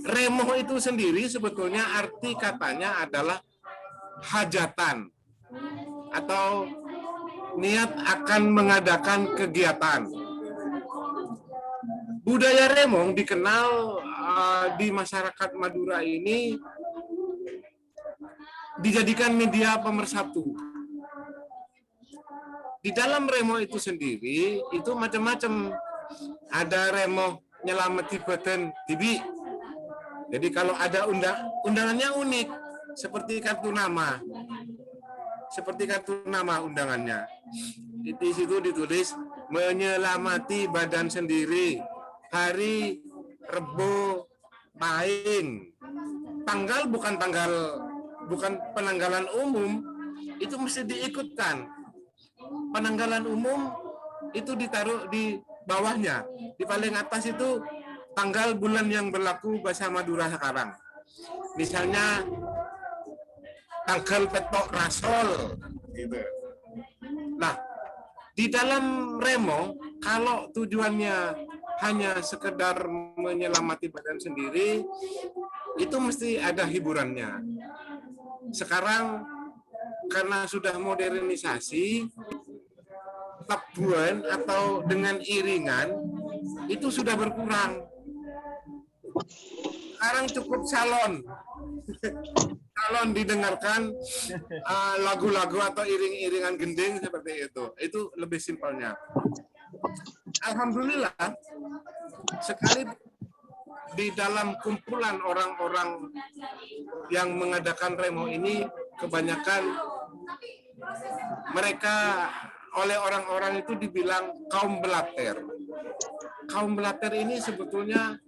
Remoh itu sendiri sebetulnya arti katanya adalah hajatan atau niat akan mengadakan kegiatan. Budaya remong dikenal di masyarakat Madura ini dijadikan media pemersatu. Di dalam remoh itu sendiri itu macam-macam. Ada remoh nyelamati badan dibi. Jadi kalau ada undangannya unik seperti kartu nama. Seperti kartu nama undangannya. Di situ ditulis menyelamati badan sendiri hari Rebo Pahing. Tanggal bukan penanggalan umum, itu mesti diikutkan. Penanggalan umum itu ditaruh di bawahnya. Di paling atas itu tanggal bulan yang berlaku bahasa Madura sekarang. Misalnya tanggal petok rasol gitu. Nah, di dalam remo kalau tujuannya hanya sekedar menyelamati badan sendiri, itu mesti ada hiburannya. Sekarang karena sudah modernisasi, tabuan atau dengan iringan itu sudah berkurang. Sekarang cukup salon. Salon didengarkan lagu-lagu atau iring-iringan gending seperti itu. Itu lebih simpelnya. Alhamdulillah, di dalam kumpulan orang-orang yang mengadakan remo ini kebanyakan mereka oleh orang-orang itu dibilang kaum belater. Kaum belater ini sebetulnya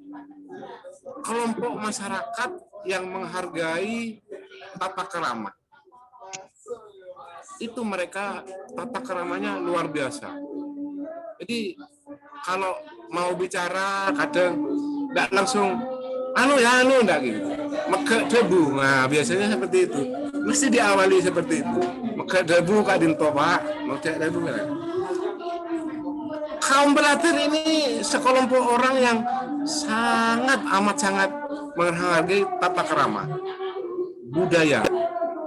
kelompok masyarakat yang menghargai tata kerama. Itu mereka tata keramanya luar biasa. Jadi kalau mau bicara kadang nggak langsung enggak gitu. Mekek debu. Nah, biasanya seperti itu. Mesti diawali seperti itu. Mekek debu kadin toba, mekek debu kan. Kaum belater ini sekelompok orang yang amat sangat menghargai tata kerama, budaya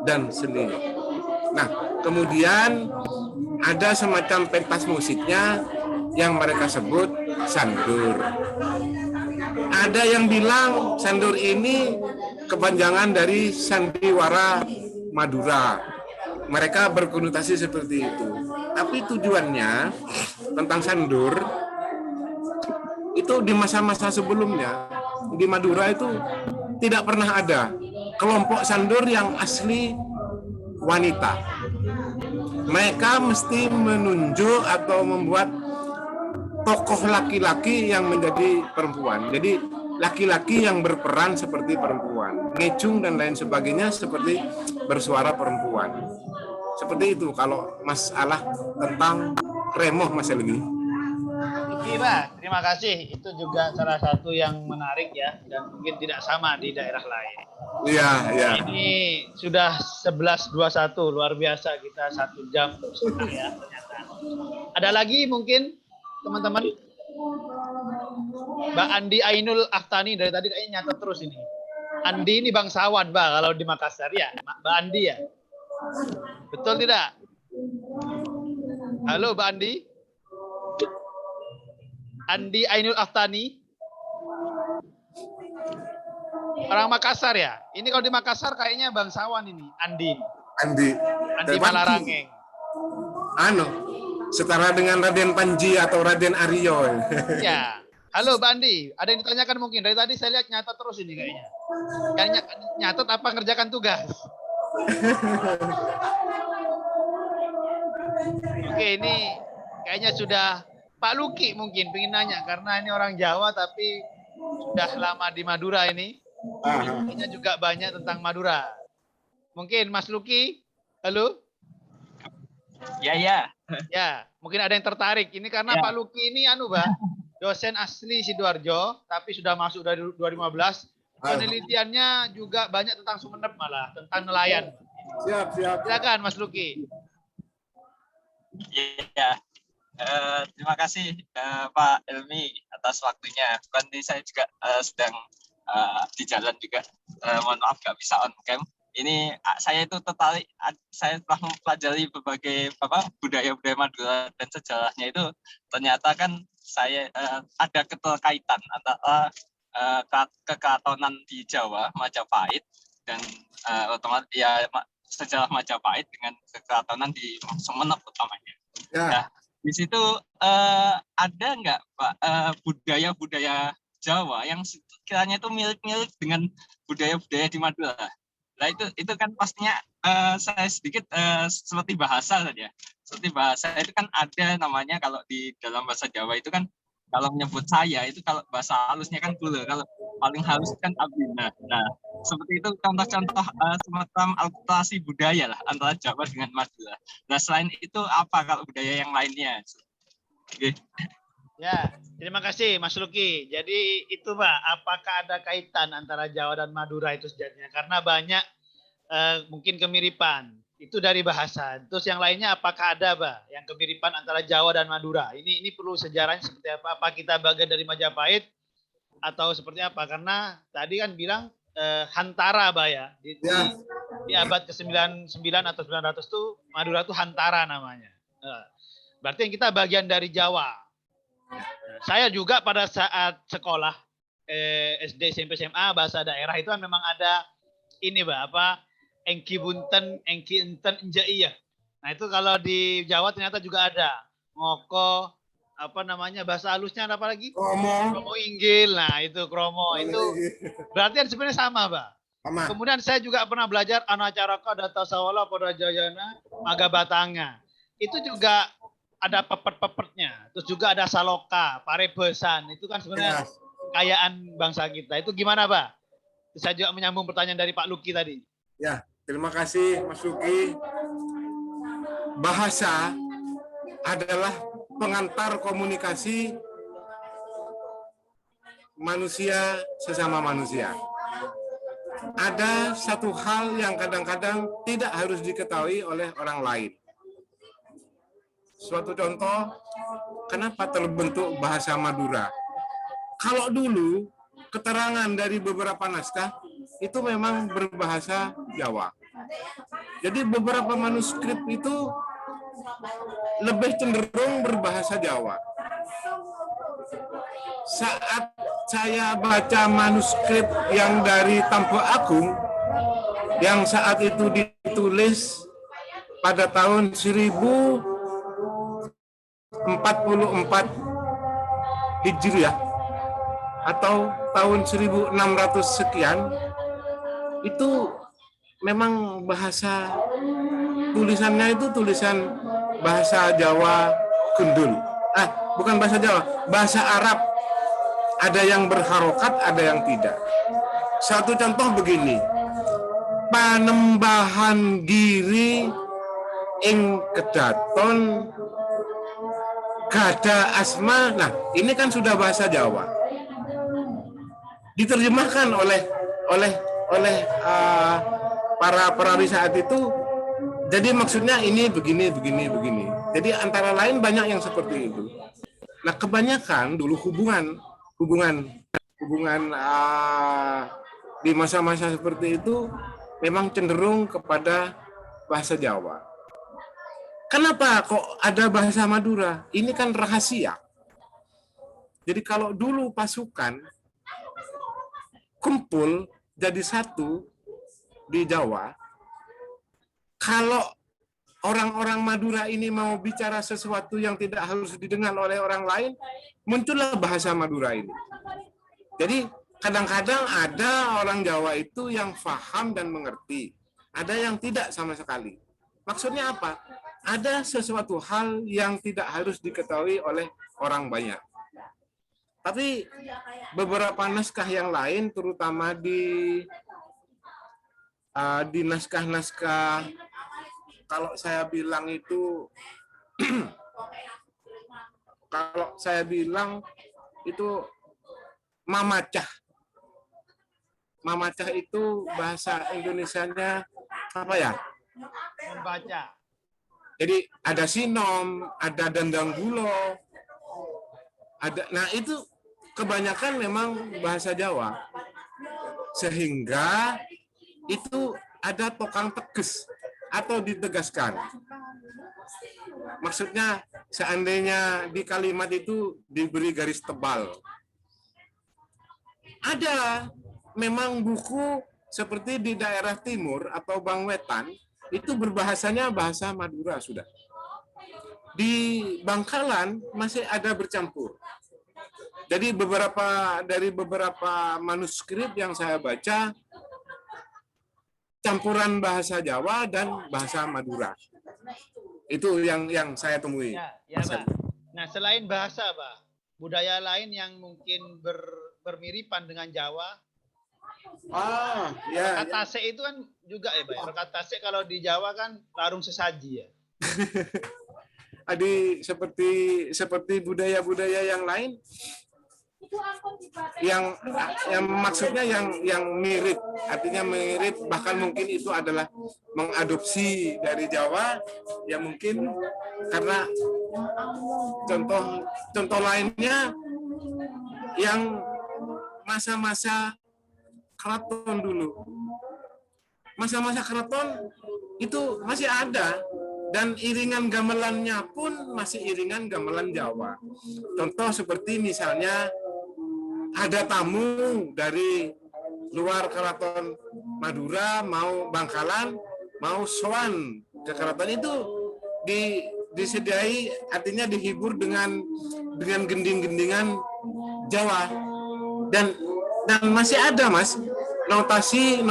dan seni. Nah, kemudian ada semacam pentas musiknya yang mereka sebut sandur. Ada yang bilang sandur ini kepanjangan dari sandiwara Madura. Mereka berkonotasi seperti itu. Tapi tujuannya tentang sandur itu di masa-masa sebelumnya di Madura itu tidak pernah ada kelompok sandur yang asli wanita. Mereka mesti menunjuk atau membuat tokoh laki-laki yang menjadi perempuan. Jadi laki-laki yang berperan seperti perempuan, ngecung dan lain sebagainya seperti bersuara perempuan. Seperti itu kalau masalah tentang remo Mas Elmi. Iya, terima kasih. Itu juga salah satu yang menarik ya, dan mungkin tidak sama di daerah lain. Iya, iya. Ini sudah 11.21, luar biasa kita 1 jam setengah ya ternyata. Ada lagi mungkin teman-teman? Mbak Andi Ainul Aftani dari tadi kayaknya nyatet terus ini. Andi ini bangsawan, Mbak, kalau di Makassar ya, Mbak Andi ya. Betul tidak? Halo, Mbak Andi. Andi Ainul Aftani. Orang Makassar ya? Ini kalau di Makassar kayaknya bangsawan ini, Andi. Andi Malarangeng. Setara dengan Raden Panji atau Raden Aryo. Ya. Halo, Mbak Andi. Ada yang ditanyakan mungkin? Dari tadi saya lihat nyatet terus ini kayaknya. Kayaknya nyatet apa ngerjakan tugas? Oke, ini kayaknya sudah Pak Luki mungkin pengen nanya karena ini orang Jawa tapi sudah lama di Madura ini. Ini juga banyak tentang Madura. Mungkin Mas Luki, halo? Ya, ya. Ya, mungkin ada yang tertarik. Ini karena Pak Luki ini Mbak, dosen asli Sidoarjo, tapi sudah masuk dari 2015. Penelitiannya juga banyak tentang Sumeneb malah, tentang nelayan. Siap. Silakan Mas Luki. Ya. Terima kasih Pak Elmi atas waktunya. Bukan saya juga sedang di jalan juga. Mohon maaf nggak bisa on cam. Ini saya itu tertarik. Saya telah mempelajari berbagai budaya-budaya Madura dan sejarahnya itu ternyata kan saya ada keterkaitan antara kekeratonan di Jawa Majapahit dan otomatis ya sejarah Majapahit dengan kekeratonan di Sumeneb utamanya. Ya. Nah, di situ ada nggak Pak budaya-budaya Jawa yang sekiranya itu mirip-mirip dengan budaya-budaya di Madura? Nah itu kan pastinya saya sedikit seperti bahasa saja. Seperti bahasa itu kan ada namanya kalau di dalam bahasa Jawa itu kan kalau menyebut saya itu kalau bahasa halusnya kan kule, kalau paling halus kan abina. Nah seperti itu contoh-contoh semacam alterasi budaya lah antara Jawa dengan Madura. Nah selain itu apa kalau budaya yang lainnya? Oke. Ya, terima kasih Mas Luki. Jadi itu Pak, apakah ada kaitan antara Jawa dan Madura itu sejatinya? Karena banyak mungkin kemiripan. Itu dari bahasa. Terus yang lainnya apakah ada Pak yang kemiripan antara Jawa dan Madura? Ini perlu sejarahnya seperti apa? Apa kita bagian dari Majapahit atau seperti apa? Karena tadi kan bilang Hantara Pak ya. Di abad ke-99 atau 900 itu Madura itu Hantara namanya. Berarti yang kita bagian dari Jawa. Saya juga pada saat sekolah SD, SMP, SMA bahasa daerah itu kan memang ada ini Pak, engki bunten, engki enten, enjaiyah. Nah itu kalau di Jawa ternyata juga ada ngoko, apa namanya bahasa halusnya apa lagi? Kromo. Kromo inggil. Nah, itu kromo itu berarti sebenarnya sama, Pak. Sama. Kemudian saya juga pernah belajar anacaraka data sawala pada jayana maga batanga. Itu juga ada pepet-pepetnya. Terus juga ada saloka, parebesan. Itu kan sebenarnya kekayaan bangsa kita. Itu gimana, Pak? Saya juga menyambung pertanyaan dari Pak Luki tadi. Ya, terima kasih Mas Luki. Bahasa adalah pengantar komunikasi manusia sesama manusia. Ada satu hal yang kadang-kadang tidak harus diketahui oleh orang lain. Suatu contoh, kenapa terbentuk bahasa Madura? Kalau dulu, keterangan dari beberapa naskah itu memang berbahasa Jawa. Jadi beberapa manuskrip itu lebih cenderung berbahasa Jawa. Saat saya baca manuskrip yang dari Tampo Agung, yang saat itu ditulis pada tahun 1044 Hijriah atau tahun 1600 sekian, itu memang bahasa tulisannya itu tulisan bahasa Jawa gundul. Bukan bahasa Jawa, bahasa Arab. Ada yang berharokat, ada yang tidak. Satu contoh begini. Panembahan giri ing kedaton gada asma. Nah, ini kan sudah bahasa Jawa. Diterjemahkan oleh para perawi saat itu. Jadi maksudnya ini begini. Jadi antara lain banyak yang seperti itu. Nah, kebanyakan dulu hubungan di masa-masa seperti itu memang cenderung kepada bahasa Jawa. Kenapa kok ada bahasa Madura? Ini kan rahasia. Jadi kalau dulu pasukan kumpul jadi satu di Jawa, kalau orang-orang Madura ini mau bicara sesuatu yang tidak harus didengar oleh orang lain, muncullah bahasa Madura ini. Jadi kadang-kadang ada orang Jawa itu yang paham dan mengerti, ada yang tidak sama sekali. Maksudnya apa? Ada sesuatu hal yang tidak harus diketahui oleh orang banyak. Tapi beberapa naskah yang lain, terutama di naskah-naskah, kalau saya bilang itu mamacah. Mamacah itu bahasa Indonesianya apa ya? Membaca. Jadi ada sinom, ada dendang gulo, nah itu kebanyakan memang bahasa Jawa. Sehingga itu ada tokang teges atau ditegaskan. Maksudnya seandainya di kalimat itu diberi garis tebal. Ada memang buku seperti di daerah timur atau Bangwetan itu berbahasanya bahasa Madura sudah. Di Bangkalan masih ada bercampur. Jadi dari beberapa manuskrip yang saya baca, campuran bahasa Jawa dan bahasa Madura. Itu yang saya temui. Ya, Pak. Nah, selain bahasa, Pak, budaya lain yang mungkin bermiripan dengan Jawa. Ya. Rekatase itu kan juga ya, Pak. Rekatase kalau di Jawa kan larung sesaji ya. Seperti budaya-budaya yang lain, yang maksudnya yang mirip, artinya mirip, bahkan mungkin itu adalah mengadopsi dari Jawa, ya mungkin karena contoh lainnya yang masa-masa keraton dulu. Masa-masa keraton itu masih ada, dan iringan gamelannya pun masih iringan gamelan Jawa. Contoh seperti misalnya ada tamu dari luar keraton Madura mau Bangkalan, mau sowan ke keraton, itu disediai, artinya dihibur dengan gending-gendingan Jawa. Dan masih ada, Mas, notasi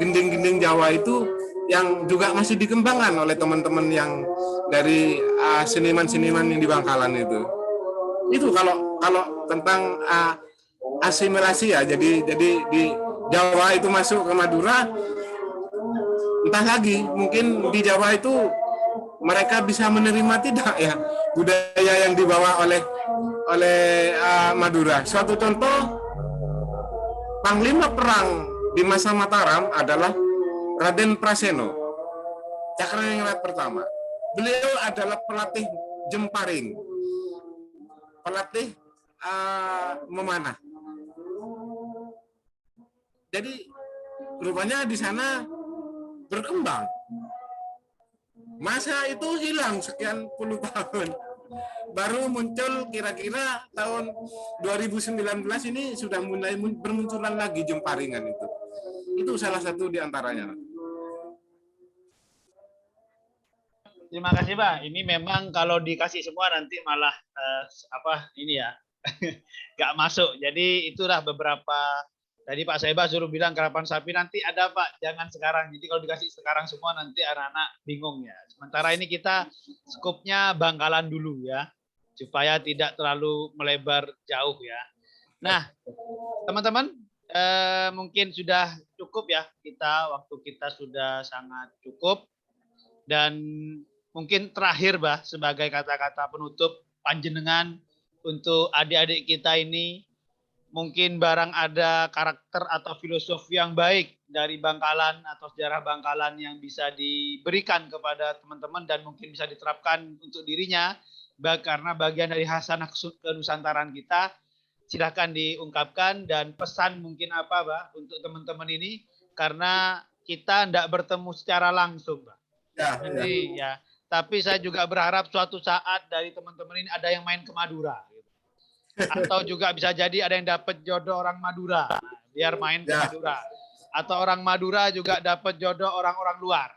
gending-gending Jawa itu yang juga masih dikembangkan oleh teman-teman yang dari seniman-seniman yang di Bangkalan itu. Itu kalau tentang asimilasi ya. Jadi di Jawa itu masuk ke Madura, entah lagi mungkin di Jawa itu mereka bisa menerima tidak ya budaya yang dibawa oleh Madura. Suatu contoh, panglima perang di masa Mataram adalah Raden Praseno, Cakraningrat pertama. Beliau adalah pelatih jemparing, pelatih memanah. Jadi rupanya di sana berkembang. Masa itu hilang sekian puluh tahun. Baru muncul kira-kira tahun 2019 ini sudah mulai bermunculan lagi jemparingan itu. Itu salah satu di antaranya. Terima kasih, Pak. Ini memang kalau dikasih semua nanti malah ini ya nggak masuk. Jadi itulah beberapa. Tadi Pak Saibah suruh bilang karapan sapi nanti ada, Pak, jangan sekarang. Jadi kalau dikasih sekarang semua nanti anak-anak bingung ya. Sementara ini kita skupnya Bangkalan dulu ya, supaya tidak terlalu melebar jauh ya. Nah, teman-teman, mungkin sudah cukup ya, waktu kita sudah sangat cukup. Dan mungkin terakhir, Bah, sebagai kata-kata penutup panjenengan untuk adik-adik kita ini, mungkin barang ada karakter atau filosofi yang baik dari Bangkalan atau sejarah Bangkalan yang bisa diberikan kepada teman-teman dan mungkin bisa diterapkan untuk dirinya, karena bagian dari hasanah kenusantaraan kita, silakan diungkapkan. Dan pesan mungkin apa, Mbak, untuk teman-teman ini, karena kita tidak bertemu secara langsung, Mbak. Jadi ya, tapi saya juga berharap suatu saat dari teman-teman ini ada yang main ke Madura. Atau juga bisa jadi ada yang dapat jodoh orang Madura, biar main ke Madura. Atau orang Madura juga dapat jodoh orang-orang luar.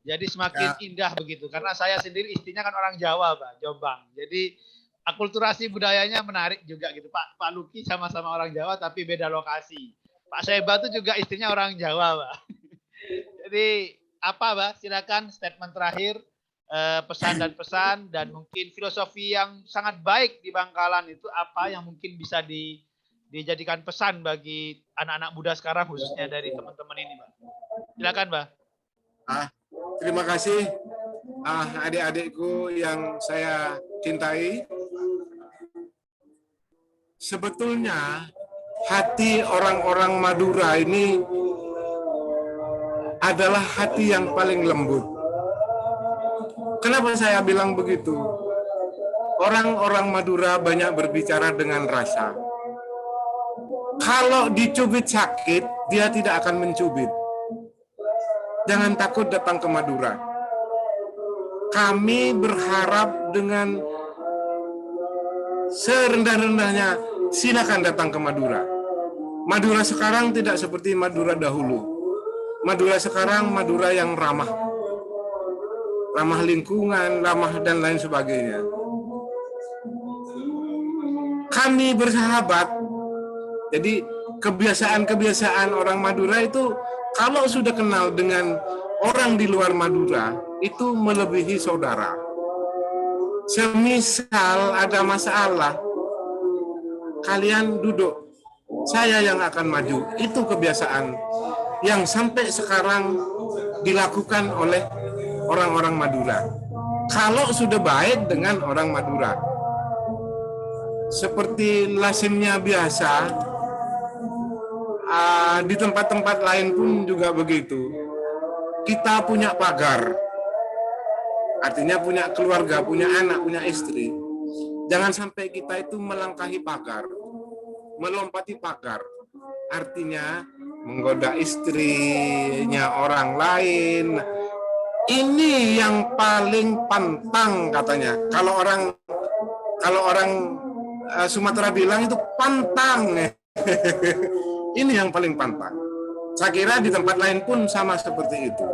Jadi semakin indah begitu. Karena saya sendiri istrinya kan orang Jawa, Pak, Jombang. Jadi akulturasi budayanya menarik juga gitu. Pak Luki sama-sama orang Jawa tapi beda lokasi. Pak Saibah itu juga istrinya orang Jawa, Pak. Jadi apa, Pak? Silakan statement terakhir. Pesan dan pesan dan mungkin filosofi yang sangat baik di Bangkalan itu apa yang mungkin bisa dijadikan pesan bagi anak-anak muda sekarang khususnya dari teman-teman ini, Mbak. Silakan, Mbak. Terima kasih adik-adikku yang saya cintai. Sebetulnya hati orang-orang Madura ini adalah hati yang paling lembut. Kenapa saya bilang begitu? Orang-orang Madura banyak berbicara dengan rasa. Kalau dicubit sakit, dia tidak akan mencubit. Jangan takut datang ke Madura. Kami berharap dengan serendah-rendahnya, silakan datang ke Madura. Madura sekarang tidak seperti Madura dahulu. Madura sekarang Madura yang ramah lingkungan, ramah dan lain sebagainya. Kami bersahabat. Jadi kebiasaan-kebiasaan orang Madura itu kalau sudah kenal dengan orang di luar Madura itu melebihi saudara. Semisal ada masalah, kalian duduk, saya yang akan maju. Itu kebiasaan yang sampai sekarang dilakukan oleh orang-orang Madura. Kalau sudah baik dengan orang Madura, seperti lazimnya biasa, di tempat-tempat lain pun juga begitu. Kita punya pagar, artinya punya keluarga, punya anak, punya istri. Jangan sampai kita itu melangkahi pagar, melompati pagar. Artinya menggoda istrinya orang lain. Ini yang paling pantang katanya. Kalau orang Sumatera bilang itu pantang. Ini yang paling pantang. Saya kira di tempat lain pun sama seperti itu.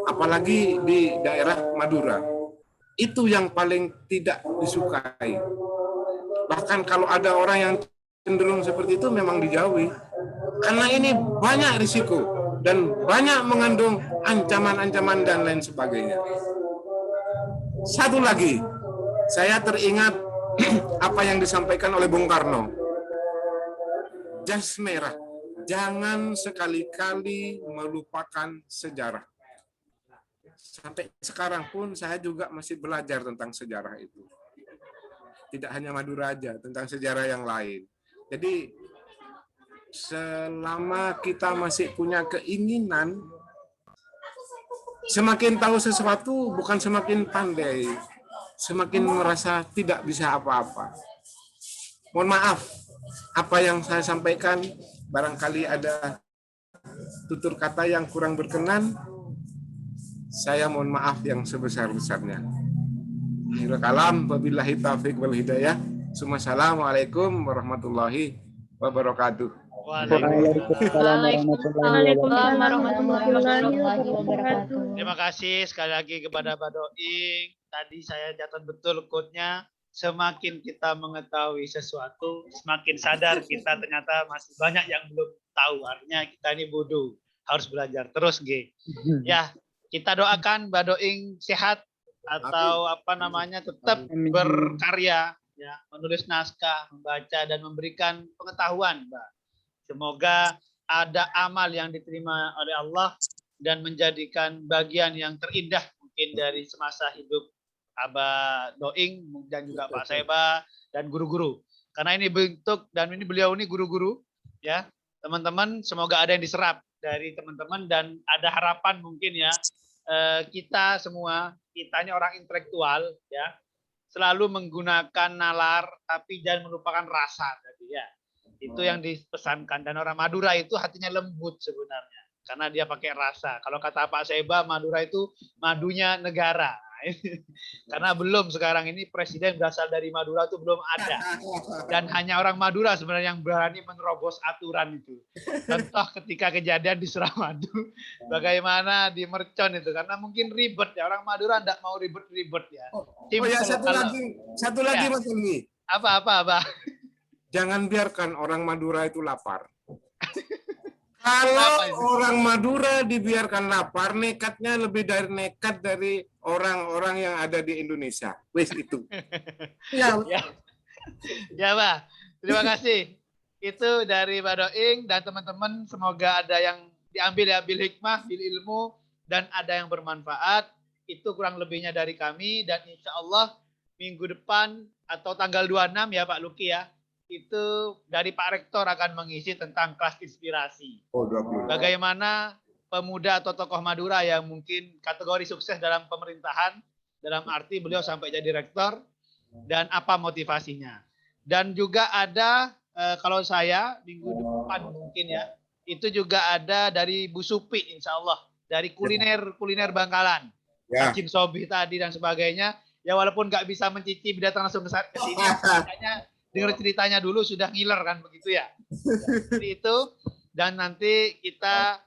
Apalagi di daerah Madura. Itu yang paling tidak disukai. Bahkan kalau ada orang yang cenderung seperti itu memang dijauhi. Karena ini banyak risiko dan banyak mengandung ancaman-ancaman dan lain sebagainya. Satu lagi, saya teringat apa yang disampaikan oleh Bung Karno. Jas merah, jangan sekali-kali melupakan sejarah. Sampai sekarang pun saya juga masih belajar tentang sejarah itu. Tidak hanya Madura aja, tentang sejarah yang lain. Jadi selama kita masih punya keinginan, semakin tahu sesuatu bukan semakin pandai, semakin merasa tidak bisa apa-apa. Mohon maaf, apa yang saya sampaikan barangkali ada tutur kata yang kurang berkenan. Saya mohon maaf yang sebesar-besarnya. Akhirul kalam, wabillahi taufiq wal hidayah. Assalamualaikum warahmatullahi wabarakatuh. Waalaikumsalam warahmatullahi wabarakatuh. Terima kasih sekali lagi kepada Pak Doing. Tadi saya catat betul quote-nya. Semakin kita mengetahui sesuatu, semakin sadar kita ternyata masih banyak yang belum tahu. Artinya kita ini bodoh, harus belajar terus, G. Ya, kita doakan Mbak Doing sehat atau apa namanya tetap berkarya, ya, menulis naskah, membaca dan memberikan pengetahuan, Mbak. Semoga ada amal yang diterima oleh Allah dan menjadikan bagian yang terindah mungkin dari semasa hidup Abah Doing dan juga Pak Seba dan guru-guru. Karena ini bentuk dan ini beliau ini guru-guru, ya. Teman-teman, semoga ada yang diserap dari teman-teman dan ada harapan mungkin ya. Kita semua, kita ini orang intelektual, ya, selalu menggunakan nalar tapi jangan melupakan rasa tadi, ya. Itu yang dipesankan. Dan orang Madura itu hatinya lembut sebenarnya karena dia pakai rasa. Kalau kata Pak Seba, Madura itu madunya negara. Karena belum sekarang ini presiden berasal dari Madura itu belum ada, dan hanya orang Madura sebenarnya yang berani menerobos aturan itu. Contoh ketika kejadian di Suramadu, bagaimana di Mercon itu, karena mungkin ribet ya, orang Madura tidak mau ribet-ribet ya. Oh ya, satu lagi ya. Mas Umi. Apa? Jangan biarkan orang Madura itu lapar. Kalau orang Madura dibiarkan lapar, nekatnya lebih dari nekat dari orang-orang yang ada di Indonesia. Wes itu. Ya, Pak. Terima kasih. Itu dari Pak Doing dan teman-teman. Semoga ada yang diambil hikmah, ilmu, dan ada yang bermanfaat. Itu kurang lebihnya dari kami. Dan insya Allah minggu depan atau tanggal 26 ya Pak Luki ya. Itu dari Pak Rektor akan mengisi tentang kelas inspirasi. Oh, 20. Bagaimana pemuda atau tokoh Madura yang mungkin kategori sukses dalam pemerintahan, dalam arti beliau sampai jadi rektor, dan apa motivasinya. Dan juga ada, kalau saya minggu depan mungkin ya, itu juga ada dari Bu Supi insya Allah, dari kuliner Bangkalan. Ya. Cin Sobih tadi dan sebagainya, ya walaupun nggak bisa mencicipi datang langsung ke sini, makanya dengar ceritanya dulu sudah ngiler kan begitu ya. Seperti itu, dan nanti kita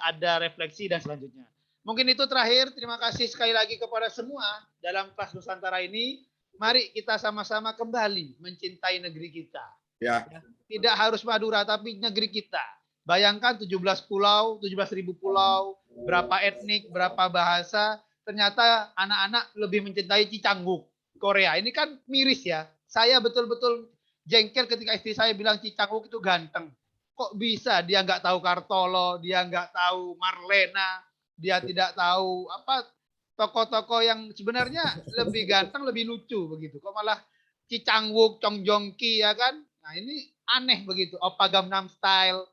ada refleksi dan selanjutnya. Mungkin itu terakhir. Terima kasih sekali lagi kepada semua dalam kelas Nusantara ini. Mari kita sama-sama kembali mencintai negeri kita. Ya. Tidak harus Madura, tapi negeri kita. Bayangkan 17 pulau, 17.000 pulau, berapa etnik, berapa bahasa. Ternyata anak-anak lebih mencintai Cicangguk, Korea. Ini kan miris ya. Saya betul-betul jengkel ketika istri saya bilang Cicangguk itu ganteng. Kok bisa dia nggak tahu Kartolo, dia nggak tahu Marlena, dia tidak tahu apa tokoh-tokoh yang sebenarnya lebih ganteng, lebih lucu begitu. Kok malah Cicangguk, Chong Jongki ya kan? Nah ini aneh begitu. Oppa Gangnam Style,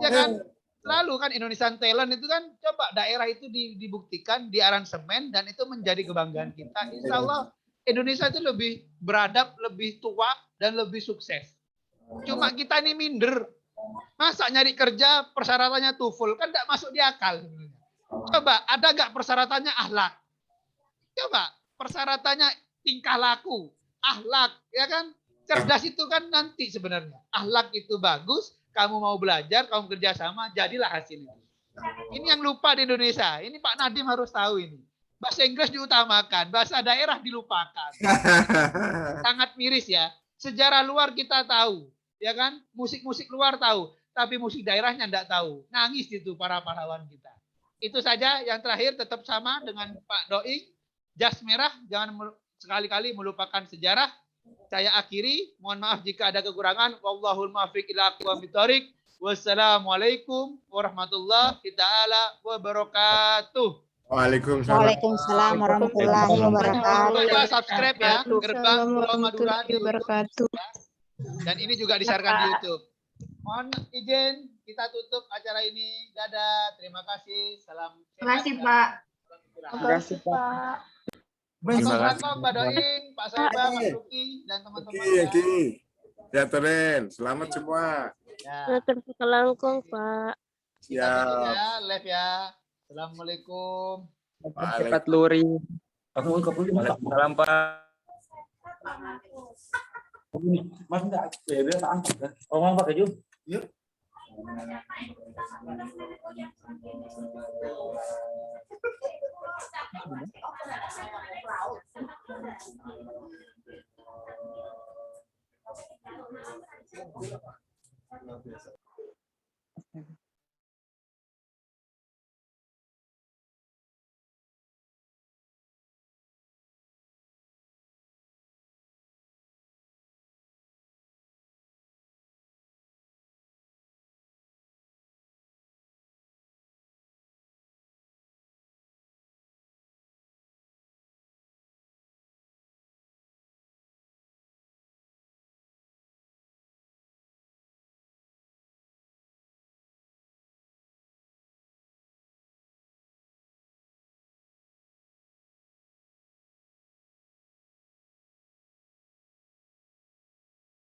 ya kan? Lalu kan Indonesian Talent itu kan coba daerah itu dibuktikan di aransemen dan itu menjadi kebanggaan kita. Insya Allah Indonesia itu lebih beradab, lebih tua, dan lebih sukses. Cuma kita ini minder. Masa nyari kerja persyaratannya TOEFL? Kan tidak masuk di akal. Coba, ada nggak persyaratannya akhlak? Coba, persyaratannya tingkah laku, akhlak, ya kan? Cerdas itu kan nanti sebenarnya. Akhlak itu bagus, kamu mau belajar, kamu kerjasama, jadilah hasilnya. Ini yang lupa di Indonesia. Ini Pak Nadiem harus tahu ini. bahasa Inggris diutamakan, bahasa daerah dilupakan. Sangat miris ya. Sejarah luar kita tahu, ya kan? Musik-musik luar tahu, tapi musik daerahnya enggak tahu. Nangis itu para pahlawan kita. Itu saja. Yang terakhir tetap sama dengan Pak Doi. Jas merah, jangan sekali-kali melupakan sejarah. Saya akhiri. Mohon maaf jika ada kekurangan. Wallahul muwaffiq ila aqwamit thoriq. Wassalamualaikum warahmatullahi taala wabarakatuh. Waalaikumsalam warahmatullahi wabarakatuh. Jangan lupa subscribe ya, Gerbang Pulau Madura di YouTube. Dan ini juga disiarkan di YouTube. Mohon izin kita tutup acara ini. Dadah, terima kasih. Salam sehat. Terima kasih, Pak. Terima kasih, Pak. Mbak Doing, Pak Soba, Mas Luki, dan teman-teman. Ya, Teren. Selamat semua. Ya. Terkelangkung, Pak. Ya, live ya. Assalamualaikum. Cepat Luri. Salam Pak. Mas enggak bebek tak ngomong pakai Ju. Yuk.